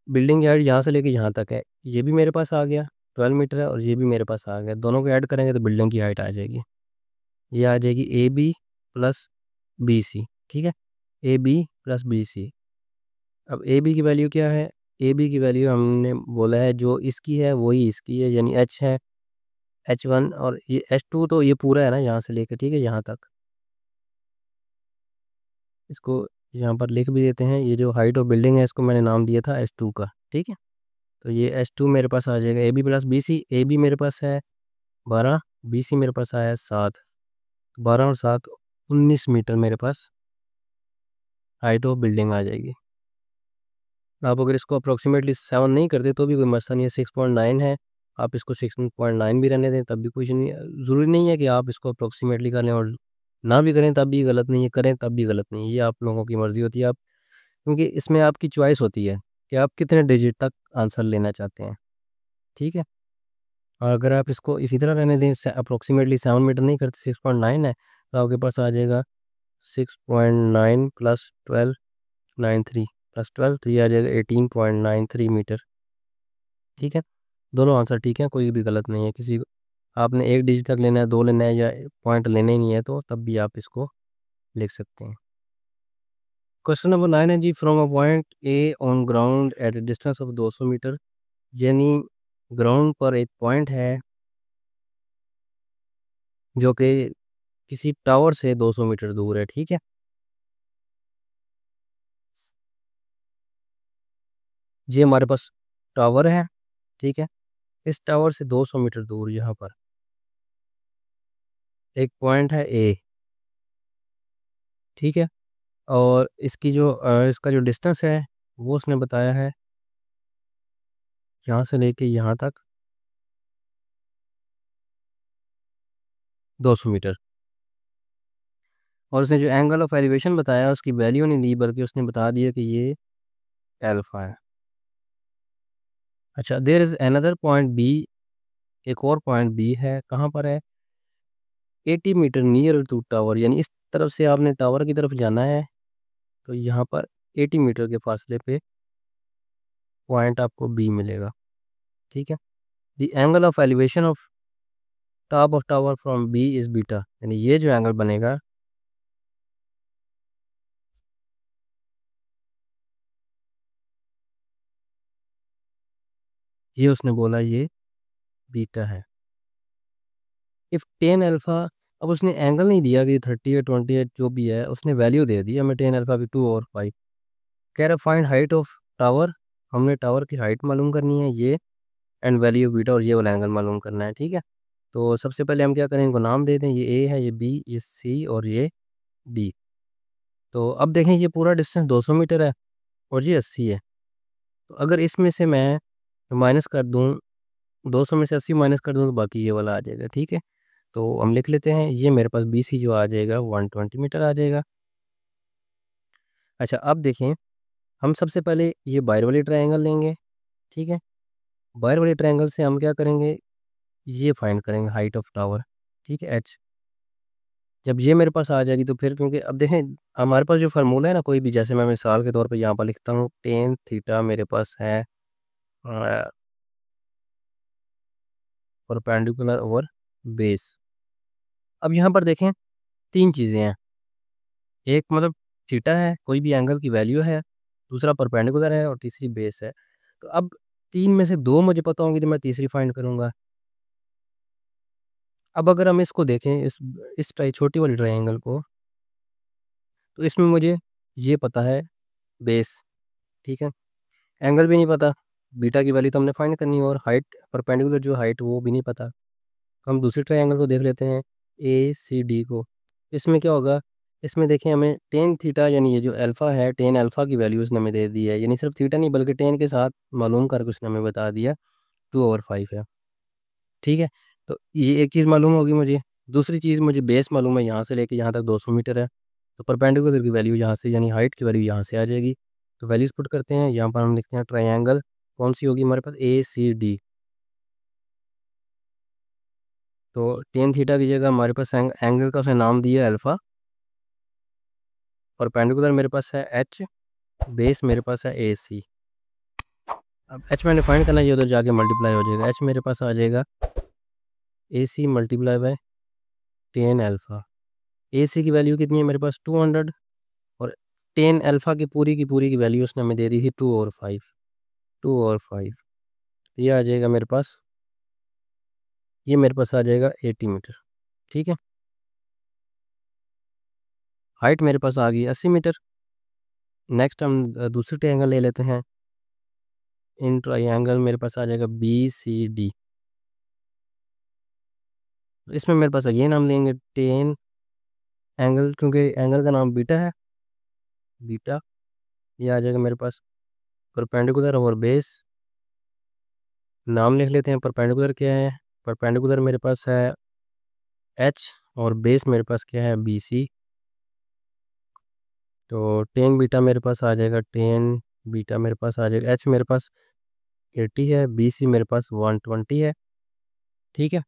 A: बिल्डिंग की हाइट यहाँ से लेके यहाँ तक है, ये भी मेरे पास आ गया 12 मीटर है, और ये भी मेरे पास आ गया। दोनों को ऐड करेंगे तो बिल्डिंग की हाइट आ जाएगी, ये आ जाएगी A B plus B C. ठीक है, A B plus B C. अब ए बी की वैल्यू क्या है, ए बी की वैल्यू हमने बोला है जो इसकी है वही इसकी है, यानी एच है H1, और ये H2 तो ये पूरा है ना यहाँ से लेकर, ठीक है, यहाँ तक। इसको यहाँ पर लिख भी देते हैं, ये जो हाइट ऑफ बिल्डिंग है इसको मैंने नाम दिया था H2 का। ठीक है, तो ये H2 मेरे पास आ जाएगा, A B plus B C. A B मेरे पास है 12, बी सी मेरे पास आया है 7, 12 और 7 19 मीटर मेरे पास हाइट ऑफ बिल्डिंग आ जाएगी। आप अगर इसको अप्रोक्सीमेटली 7 नहीं करते तो भी कोई मसला नहीं है, 6.9 है, आप इसको 6.9 भी रहने दें तब भी कुछ नहीं है। ज़रूरी नहीं है कि आप इसको अप्रोक्सीमेटली करें, और ना भी करें तब भी गलत नहीं है, करें तब भी गलत नहीं है, ये आप लोगों की मर्ज़ी होती है। आप, क्योंकि इसमें आपकी चॉइस होती है कि आप कितने डिजिट तक आंसर लेना चाहते हैं। ठीक है, और अगर आप इसको इसी तरह रहने दें, अप्रोक्सीमेटली 7 मीटर नहीं करते, 6.9 है, तो आपके पास आ जाएगा 6.9 प्लस 12 93 प्लस 12, तो ये आ जाएगा 18.93 मीटर। ठीक है, दोनों आंसर ठीक है, कोई भी गलत नहीं है। किसी को आपने एक डिजिट तक लेना है, 2 लेना है, या पॉइंट लेना ही नहीं है, तो तब भी आप इसको लिख सकते हैं। क्वेश्चन नंबर 9 है जी, from a point A on ground at a distance of 200 metre. यानी ग्राउंड पर एक पॉइंट है जो कि किसी टावर से 200 मीटर दूर है। ठीक है, ये हमारे पास टावर है। ठीक है, इस टावर से 200 मीटर दूर यहाँ पर एक पॉइंट है ए। ठीक है, और इसकी जो इसका जो डिस्टेंस है वो उसने बताया है यहाँ से लेके यहाँ तक 200 मीटर, और उसने जो एंगल ऑफ एलिवेशन बताया उसकी वैल्यू नहीं दी, बल्कि उसने बता दिया कि ये अल्फा है। अच्छा, there is another point B, एक और पॉइंट बी है, कहाँ पर है, 80 मीटर नियर टू टावर। यानी इस तरफ से आपने टावर की तरफ जाना है, तो यहाँ पर 80 मीटर के फासले पे पॉइंट आपको बी मिलेगा। ठीक है, the angle of elevation of top of tower from B is beta. यानी ये जो एंगल बनेगा, ये उसने बोला ये बीटा है। इफ़ टेन अल्फ़ा, अब उसने एंगल नहीं दिया कि 30 या 28 जो भी है, उसने वैल्यू दे दी हमें टेन अल्फ़ा की 2 और 5। कह रहा फाइंड हाइट ऑफ टावर, हमने टावर की हाइट मालूम करनी है ये, एंड वैल्यू बीटा, और ये वाला एंगल मालूम करना है। ठीक है, तो सबसे पहले हम क्या करें, इनको नाम दे दें, ये ए है, ये बी, ये सी, और ये डी। तो अब देखें ये पूरा डिस्टेंस 200 मीटर है और ये 80 है। तो अगर इसमें से मैं माइनस कर दूँ, 200 में से 80 माइनस कर दूँ, तो बाकी ये वाला आ जाएगा। ठीक है, तो हम लिख लेते हैं, ये मेरे पास बी सी जो आ जाएगा 120 मीटर आ जाएगा। अच्छा, अब देखें, हम सबसे पहले ये बाहर वाली ट्रायंगल लेंगे। ठीक है, बाहर वाले ट्रायंगल से हम क्या करेंगे, ये फाइंड करेंगे हाइट ऑफ टावर। ठीक है, एच। जब ये मेरे पास आ जाएगी तो फिर, क्योंकि अब देखें हमारे पास जो फार्मूला है ना, कोई भी, जैसे मैं मिसाल के तौर पे यहाँ पर लिखता हूँ, टेन थीटा मेरे पास है परपेंडिकुलर ओवर बेस। अब यहाँ पर देखें तीन चीज़ें हैं, एक मतलब थीटा है, कोई भी एंगल की वैल्यू है, दूसरा परपेंडिकुलर है, और तीसरी बेस है। तो अब तीन में से दो मुझे पता होंगी, तो मैं तीसरी फाइंड करूँगा। अब अगर हम इसको देखें, इस छोटी वाली ट्रायंगल को, तो इसमें मुझे ये पता है बेस। ठीक है, एंगल भी नहीं पता, बीटा की वैल्यू तो हमने फाइंड करनी है, और हाइट परपेंडिकुलर जो हाइट वो भी नहीं पता। तो हम दूसरे ट्रायंगल को देख लेते हैं, ए सी डी को। इसमें क्या होगा, इसमें देखें हमें टेन थीटा, यानी ये जो अल्फ़ा है, टेन अल्फ़ा की वैल्यू उसने हमें दे दी है, यानी सिर्फ थीटा नहीं बल्कि टेन के साथ मालूम करके उसने हमें बता दिया 2/5 है। ठीक है, तो ये एक चीज़ मालूम होगी मुझे। दूसरी चीज़ मुझे बेस मालूम है, यहाँ से लेके यहाँ तक 200 मीटर है, तो परपेंडिकुलर की वैल्यू यहाँ से, यानी हाइट की वैल्यू यहाँ से आ जाएगी। तो वैल्यूज़ पुट करते हैं, यहाँ पर हम लिखते हैं ट्रायंगल, कौन सी होगी हमारे पास, ए सी डी। तो टेन थीटा की जगह हमारे पास एंगल का उसने नाम दिया अल्फ़ा, परपेंडिकुलर मेरे पास है एच, बेस मेरे पास है ए सी। अब एच मैंने फाइंड करना, ये उधर जाके मल्टीप्लाई हो जाएगा, एच मेरे पास आ जाएगा ए C multiply by tan alpha. ए सी की वैल्यू कितनी है मेरे पास 200, और टेन अल्फ़ा की पूरी की वैल्यू उसने हमें दे दी थी 2 और 5, 2 और 5। ये आ जाएगा मेरे पास, ये मेरे पास आ जाएगा 80 मीटर। ठीक है, हाइट मेरे पास आ गई 80 मीटर। नेक्स्ट हम दूसरी ट्रायंगल ले लेते हैं। इन ट्रायंगल मेरे पास आ जाएगा BCD। इसमें मेरे पास अगेन हम लेंगे टेन एंगल, क्योंकि एंगल का नाम बीटा है, बीटा। ये आ जाएगा मेरे पास परपेंडिकुलर और बेस। नाम लिख लेते हैं, परपेंडिकुलर क्या है, परपेंडिकुलर मेरे पास है एच, और बेस मेरे पास क्या है BC। तो टेन बीटा मेरे पास आ जाएगा, टेन बीटा मेरे पास आ जाएगा, एच मेरे पास 80 है, BC मेरे पास 120 है। ठीक है,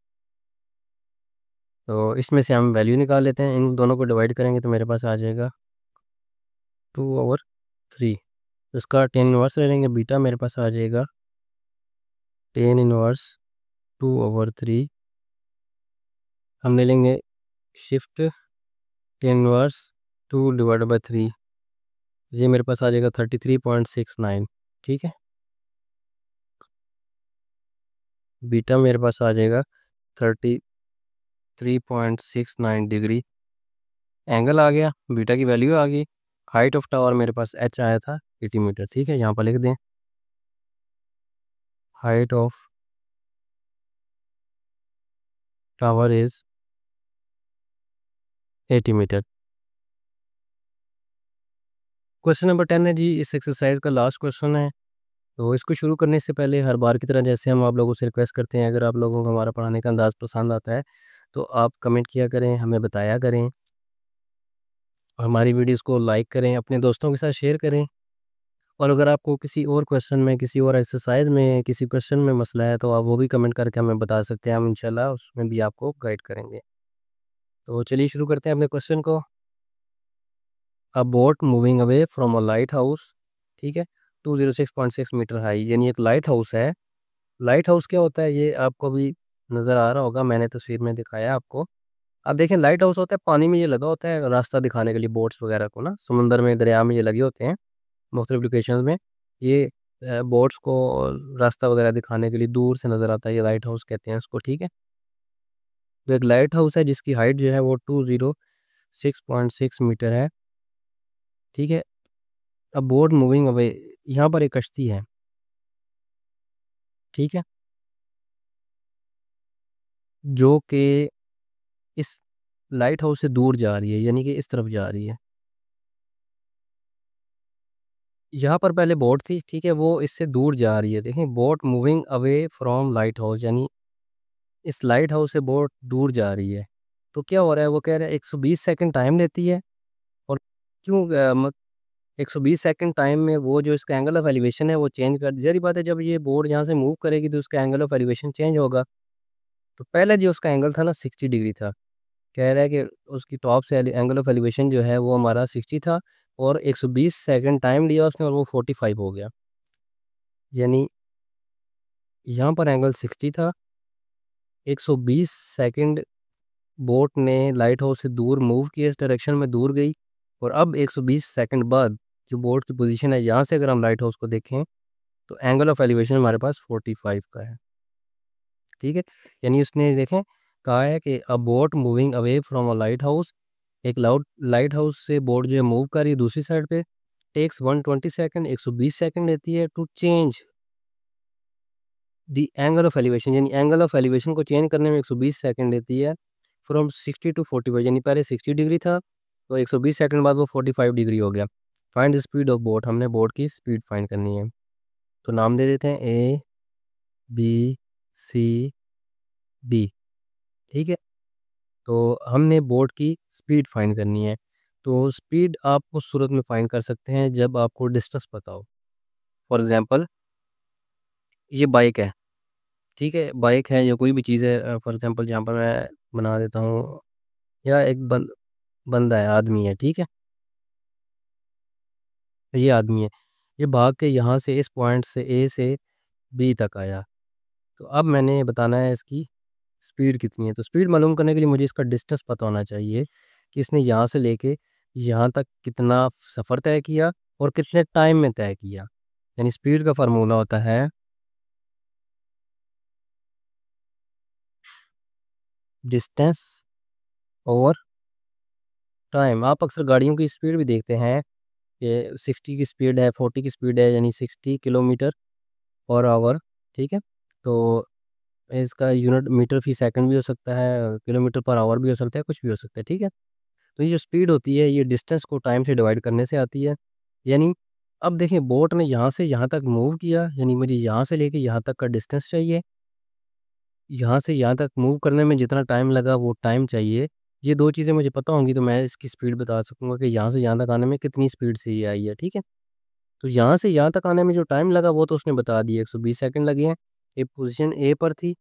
A: तो इसमें से हम वैल्यू निकाल लेते हैं, इन दोनों को डिवाइड करेंगे तो मेरे पास आ जाएगा 2/3। इसका टेन इनवर्स ले लेंगे, बीटा मेरे पास आ जाएगा टेन इनवर्स 2/3। हम ले लेंगे शिफ्ट टेन इनवर्स 2/3, ये मेरे पास आ जाएगा 33.69। ठीक है, बीटा मेरे पास आ जाएगा 33.69 डिग्री। एंगल आ गया, बीटा की वैल्यू आ गई, हाइट ऑफ टावर मेरे पास एच आया था 80 मीटर। ठीक है, यहाँ पर लिख दें height of tower is 80 metre. Question number 10 है जी, इस एक्सरसाइज का लास्ट क्वेश्चन है। तो इसको शुरू करने से पहले हर बार की तरह जैसे हम आप लोगों से रिक्वेस्ट करते हैं, अगर आप लोगों को हमारा पढ़ाने का अंदाज़ पसंद आता है तो आप कमेंट किया करें, हमें बताया करें, और हमारी वीडियोस को लाइक करें, अपने दोस्तों के साथ शेयर करें। और अगर आपको किसी और क्वेश्चन में, किसी और एक्सरसाइज में, किसी क्वेश्चन में मसला है तो आप वो भी कमेंट करके हमें बता सकते हैं, हम इंशाल्लाह उसमें भी आपको गाइड करेंगे। तो चलिए शुरू करते हैं अपने क्वेश्चन को। अ boat moving away from a light house, ठीक है, 206.6 मीटर हाई, यानी एक लाइट हाउस है। लाइट हाउस क्या होता है ये आपको भी नज़र आ रहा होगा, मैंने तस्वीर में दिखाया आपको। अब देखें, लाइट हाउस होता है पानी में, ये लगा होता है रास्ता दिखाने के लिए बोट्स वगैरह को ना, समुंदर में, दरिया में ये लगे होते हैं मुख्तलिफ लोकेशन में। ये बोट्स को रास्ता वगैरह दिखाने के लिए दूर से नज़र आता है, ये लाइट हाउस कहते हैं इसको। ठीक है, तो एक लाइट हाउस है जिसकी हाइट जो है वो 206.6 मीटर है। ठीक है, अब बोट मूविंग अवे, यहाँ पर एक कश्ती है। ठीक है, जो कि इस लाइट हाउस से दूर जा रही है, यानी कि इस तरफ जा रही है। यहाँ पर पहले बोट थी, ठीक है, वो इससे दूर जा रही है। देखें, boat moving away from light house, यानी इस लाइट हाउस से बोट दूर जा रही है। तो क्या हो रहा है, वो कह रहा है 120 सेकंड टाइम लेती है। और क्यों 120 सेकंड टाइम में वो जो इसका एंगल ऑफ एलिवेशन है वो चेंज कर, जरी बात है, जब ये बोट यहाँ से मूव करेगी तो उसका एंगल ऑफ एलिवेशन चेंज होगा। तो पहले जो उसका एंगल था ना 60 डिग्री था, कह रहा है कि उसकी टॉप से एंगल ऑफ एलिवेशन जो है वो हमारा 60 था, और 120 सेकंड टाइम लिया उसने और वो 45 हो गया। यानी यहाँ पर एंगल 60 था, 120 सेकंड बोट ने लाइट हाउस से दूर मूव किया, इस डायरेक्शन में दूर गई, और अब 120 सेकंड बाद जो बोट की पोजीशन है, यहाँ से अगर हम लाइट हाउस को देखें तो एंगल ऑफ एलिवेशन हमारे पास 45 का है। ठीक है, यानी उसने देखें कहा है कि अ boat moving away from a light house, एक लाइट हाउस से बोट जो है मूव कर रही है दूसरी साइड पे, टेक्स 120 सेकंड, 120 सेकंड लेती है to change the angle of elevation, यानी एंगल ऑफ एलिवेशन को चेंज करने में 120 सेकंड लेती है, फ्रॉम 60 टू 45, यानी पहले 60 डिग्री था तो 120 सेकंड बाद वो 45 डिग्री हो गया। Find the speed of boat, हमने बोट की स्पीड फाइंड करनी है। तो नाम दे देते हैं ABCD। ठीक है, तो हमने बोट की स्पीड फाइंड करनी है। तो स्पीड आप उस सूरत में फाइंड कर सकते हैं जब आपको डिस्टेंस पता हो। फॉर एग्जांपल, ये बाइक है, ठीक है, बाइक है या कोई भी चीज़ है, फॉर एग्जांपल जहाँ पर मैं बना देता हूँ, या एक बंदा है, आदमी है, ठीक है, ये आदमी है, ये भाग के यहाँ से इस पॉइंट से ए से बी तक आया। तो अब मैंने बताना है इसकी स्पीड कितनी है। तो स्पीड मालूम करने के लिए मुझे इसका डिस्टेंस पता होना चाहिए कि इसने यहाँ से लेके यहाँ तक कितना सफ़र तय किया और कितने टाइम में तय किया। यानी स्पीड का फार्मूला होता है डिस्टेंस और टाइम। आप अक्सर गाड़ियों की स्पीड भी देखते हैं कि 60 की स्पीड है, 40 की स्पीड है, यानी 60 किलोमीटर पर आवर, ठीक है। तो इसका यूनिट मीटर फी सेकंड भी हो सकता है, किलोमीटर पर आवर भी हो सकता है, कुछ भी हो सकता है, ठीक है। तो ये जो स्पीड होती है, ये डिस्टेंस को टाइम से डिवाइड करने से आती है। यानी अब देखें, बोट ने यहाँ से यहाँ तक मूव किया, यानी मुझे यहाँ से लेके यहाँ तक का डिस्टेंस चाहिए। यहाँ से यहाँ तक मूव करने में जितना टाइम लगा वो टाइम चाहिए। ये 2 चीज़ें मुझे पता होंगी तो मैं इसकी स्पीड बता सकूँगा कि यहाँ से यहाँ तक आने में कितनी स्पीड से ये आई है, ठीक है। तो यहाँ से यहाँ तक आने में जो टाइम लगा वो तो उसने बता दिया, 120 सेकंड लगे हैं। ये पोज़ीशन ए पर थी,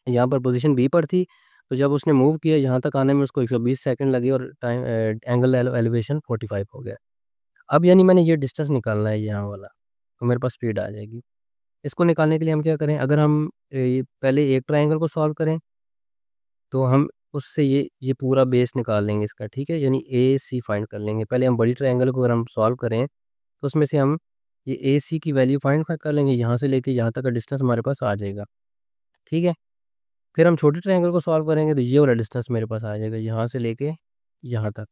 A: यहाँ पर पोज़ीशन बी पर थी। तो जब उसने मूव किया यहाँ तक आने में उसको 120 सेकंड लगे और टाइम एंगल एलिवेशन 45 हो गया। अब यानी मैंने ये डिस्टेंस निकालना है यहाँ वाला, तो मेरे पास स्पीड आ जाएगी। इसको निकालने के लिए हम क्या करें, अगर हम पहले एक ट्रायंगल को सॉल्व करें तो हम उससे ये पूरा बेस निकाल लेंगे इसका, ठीक है। यानी ए सी फाइंड कर लेंगे। पहले हम बड़ी ट्रायंगल को अगर हम सॉल्व करें तो उसमें से हम ये ए सी की वैल्यू फाइंड कर लेंगे, यहाँ से लेके यहाँ तक का डिस्टेंस हमारे पास आ जाएगा, ठीक है। फिर हम छोटी ट्रायंगल को सॉल्व करेंगे तो ये वाला डिस्टेंस मेरे पास आ जाएगा, यहाँ से लेके यहाँ तक।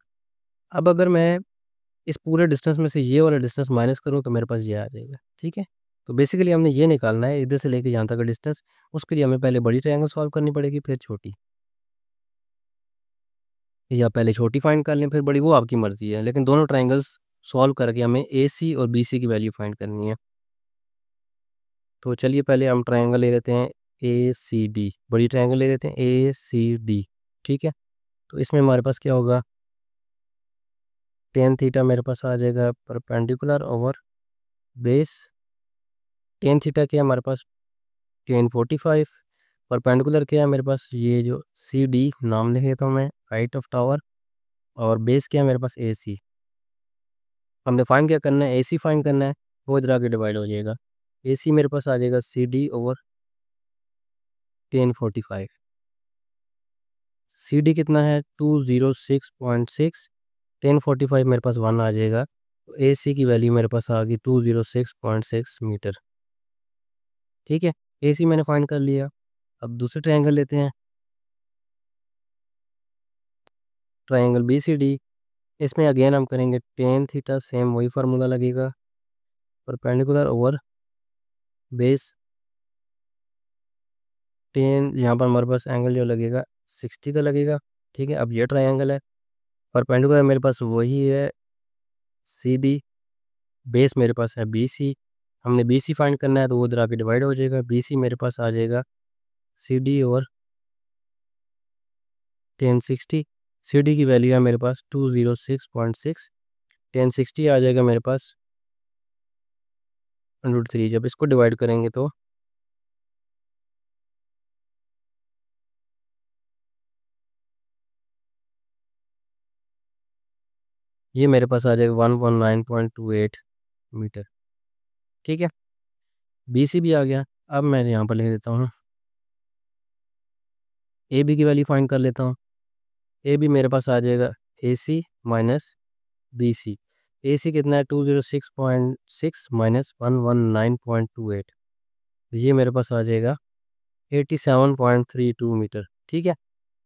A: अब अगर मैं इस पूरे डिस्टेंस में से ये वाला डिस्टेंस माइनस करूँ तो मेरे पास ये आ जाएगा, ठीक है। तो बेसिकली हमने ये निकालना है इधर से लेके यहाँ तक का डिस्टेंस। उसके लिए हमें पहले बड़ी ट्रायंगल सॉल्व करनी पड़ेगी, फिर छोटी, या पहले छोटी फाइंड कर लें फिर बड़ी, वो आपकी मर्ज़ी है। लेकिन दोनों ट्रायंगल्स सॉल्व करके हमें ए सी और बी सी की वैल्यू फाइंड करनी है। तो चलिए पहले हम ट्रायंगल ले लेते हैं ए सी डी, बड़ी ट्रायंगल ले लेते हैं ए सी डी, ठीक है। तो इसमें हमारे पास क्या होगा, टेन थीटा मेरे पास आ जाएगा perpendicular over base. Tan theta क्या है हमारे पास, टेन 45। परपेंडिकुलर क्या है मेरे पास, ये जो सी डी नाम लिख देता हूँ मैं, हाइट ऑफ टावर। और बेस क्या है मेरे पास, ए सी। हमने फाइंड क्या करना है, ए सी फाइंड करना है, वो इधर आके डिवाइड हो जाएगा। ए सी मेरे पास आ जाएगा C D over tan 45। C D कितना है, 206.6। टेन 45 मेरे पास 1 आ जाएगा। तो ए सी की वैल्यू मेरे पास आ गई 206.6 मीटर, ठीक है। ए सी मैंने फाइंड कर लिया। अब दूसरे ट्रायंगल लेते हैं, ट्रायंगल बी सी डी। इसमें अगेन हम करेंगे टेन थीटा, सेम वही फार्मूला लगेगा, परपेंडिकुलर ओवर बेस। टेन यहाँ पर हमारे पास एंगल जो लगेगा 60 का लगेगा, ठीक है। अब ये ट्रायंगल है, परपेंडिकुलर मेरे पास वही है सी डी, बेस मेरे पास है बी सी। हमने बी सी फाइंड करना है तो वो इधर आके डिवाइड हो जाएगा। बी सी मेरे पास आ जाएगा C D over tan 60। C D की वैल्यू है मेरे पास 206.6। टेन 60 आ जाएगा मेरे पास √3। जब इसको डिवाइड करेंगे तो ये मेरे पास आ जाएगा 119.28 मीटर, ठीक है। बी सी भी आ गया। अब मैं यहाँ पर लिख देता हूँ, ए बी की वैल्यू फाइंड कर लेता हूँ। ए बी मेरे पास आ जाएगा ए सी माइनस बी सी। ए सी कितना है, 206.6 माइनस 119.28। ये मेरे पास आ जाएगा 87.32 मीटर, ठीक है।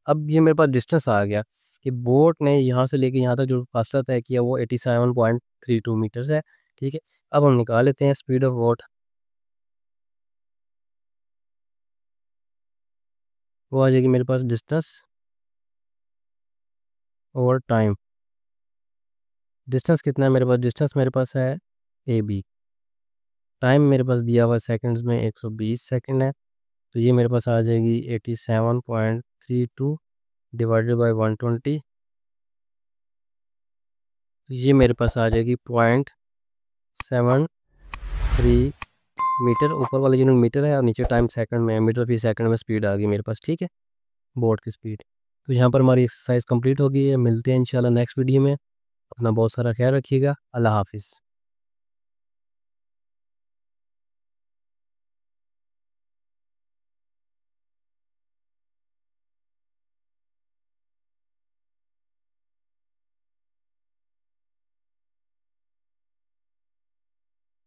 A: अब ये मेरे पास डिस्टेंस आ गया कि बोट ने यहाँ से लेके यहाँ तक जो फासला तय किया वो 87.32 मीटर्स है, ठीक है। अब हम निकाल लेते हैं स्पीड ऑफ बोट। वो आ जाएगी मेरे पास डिस्टेंस और टाइम। डिस्टेंस कितना है मेरे पास, डिस्टेंस मेरे पास है ए बी। टाइम मेरे पास दिया हुआ सेकंड्स में 120 सेकंड है। तो ये मेरे पास आ जाएगी 87.32 डिवाइडेड बाई 120। तो ये मेरे पास आ जाएगी 0.732 मीटर ऊपर वाला यूनिट मीटर है और नीचे टाइम सेकंड में है, मीटर फी सेकंड में स्पीड आ गई मेरे पास, ठीक है, बोर्ड की स्पीड। तो यहाँ पर हमारी एक्सरसाइज कंप्लीट हो गई है। मिलते हैं इंशाल्लाह नेक्स्ट वीडियो में। अपना बहुत सारा ख्याल रखिएगा। अल्लाह हाफिज़।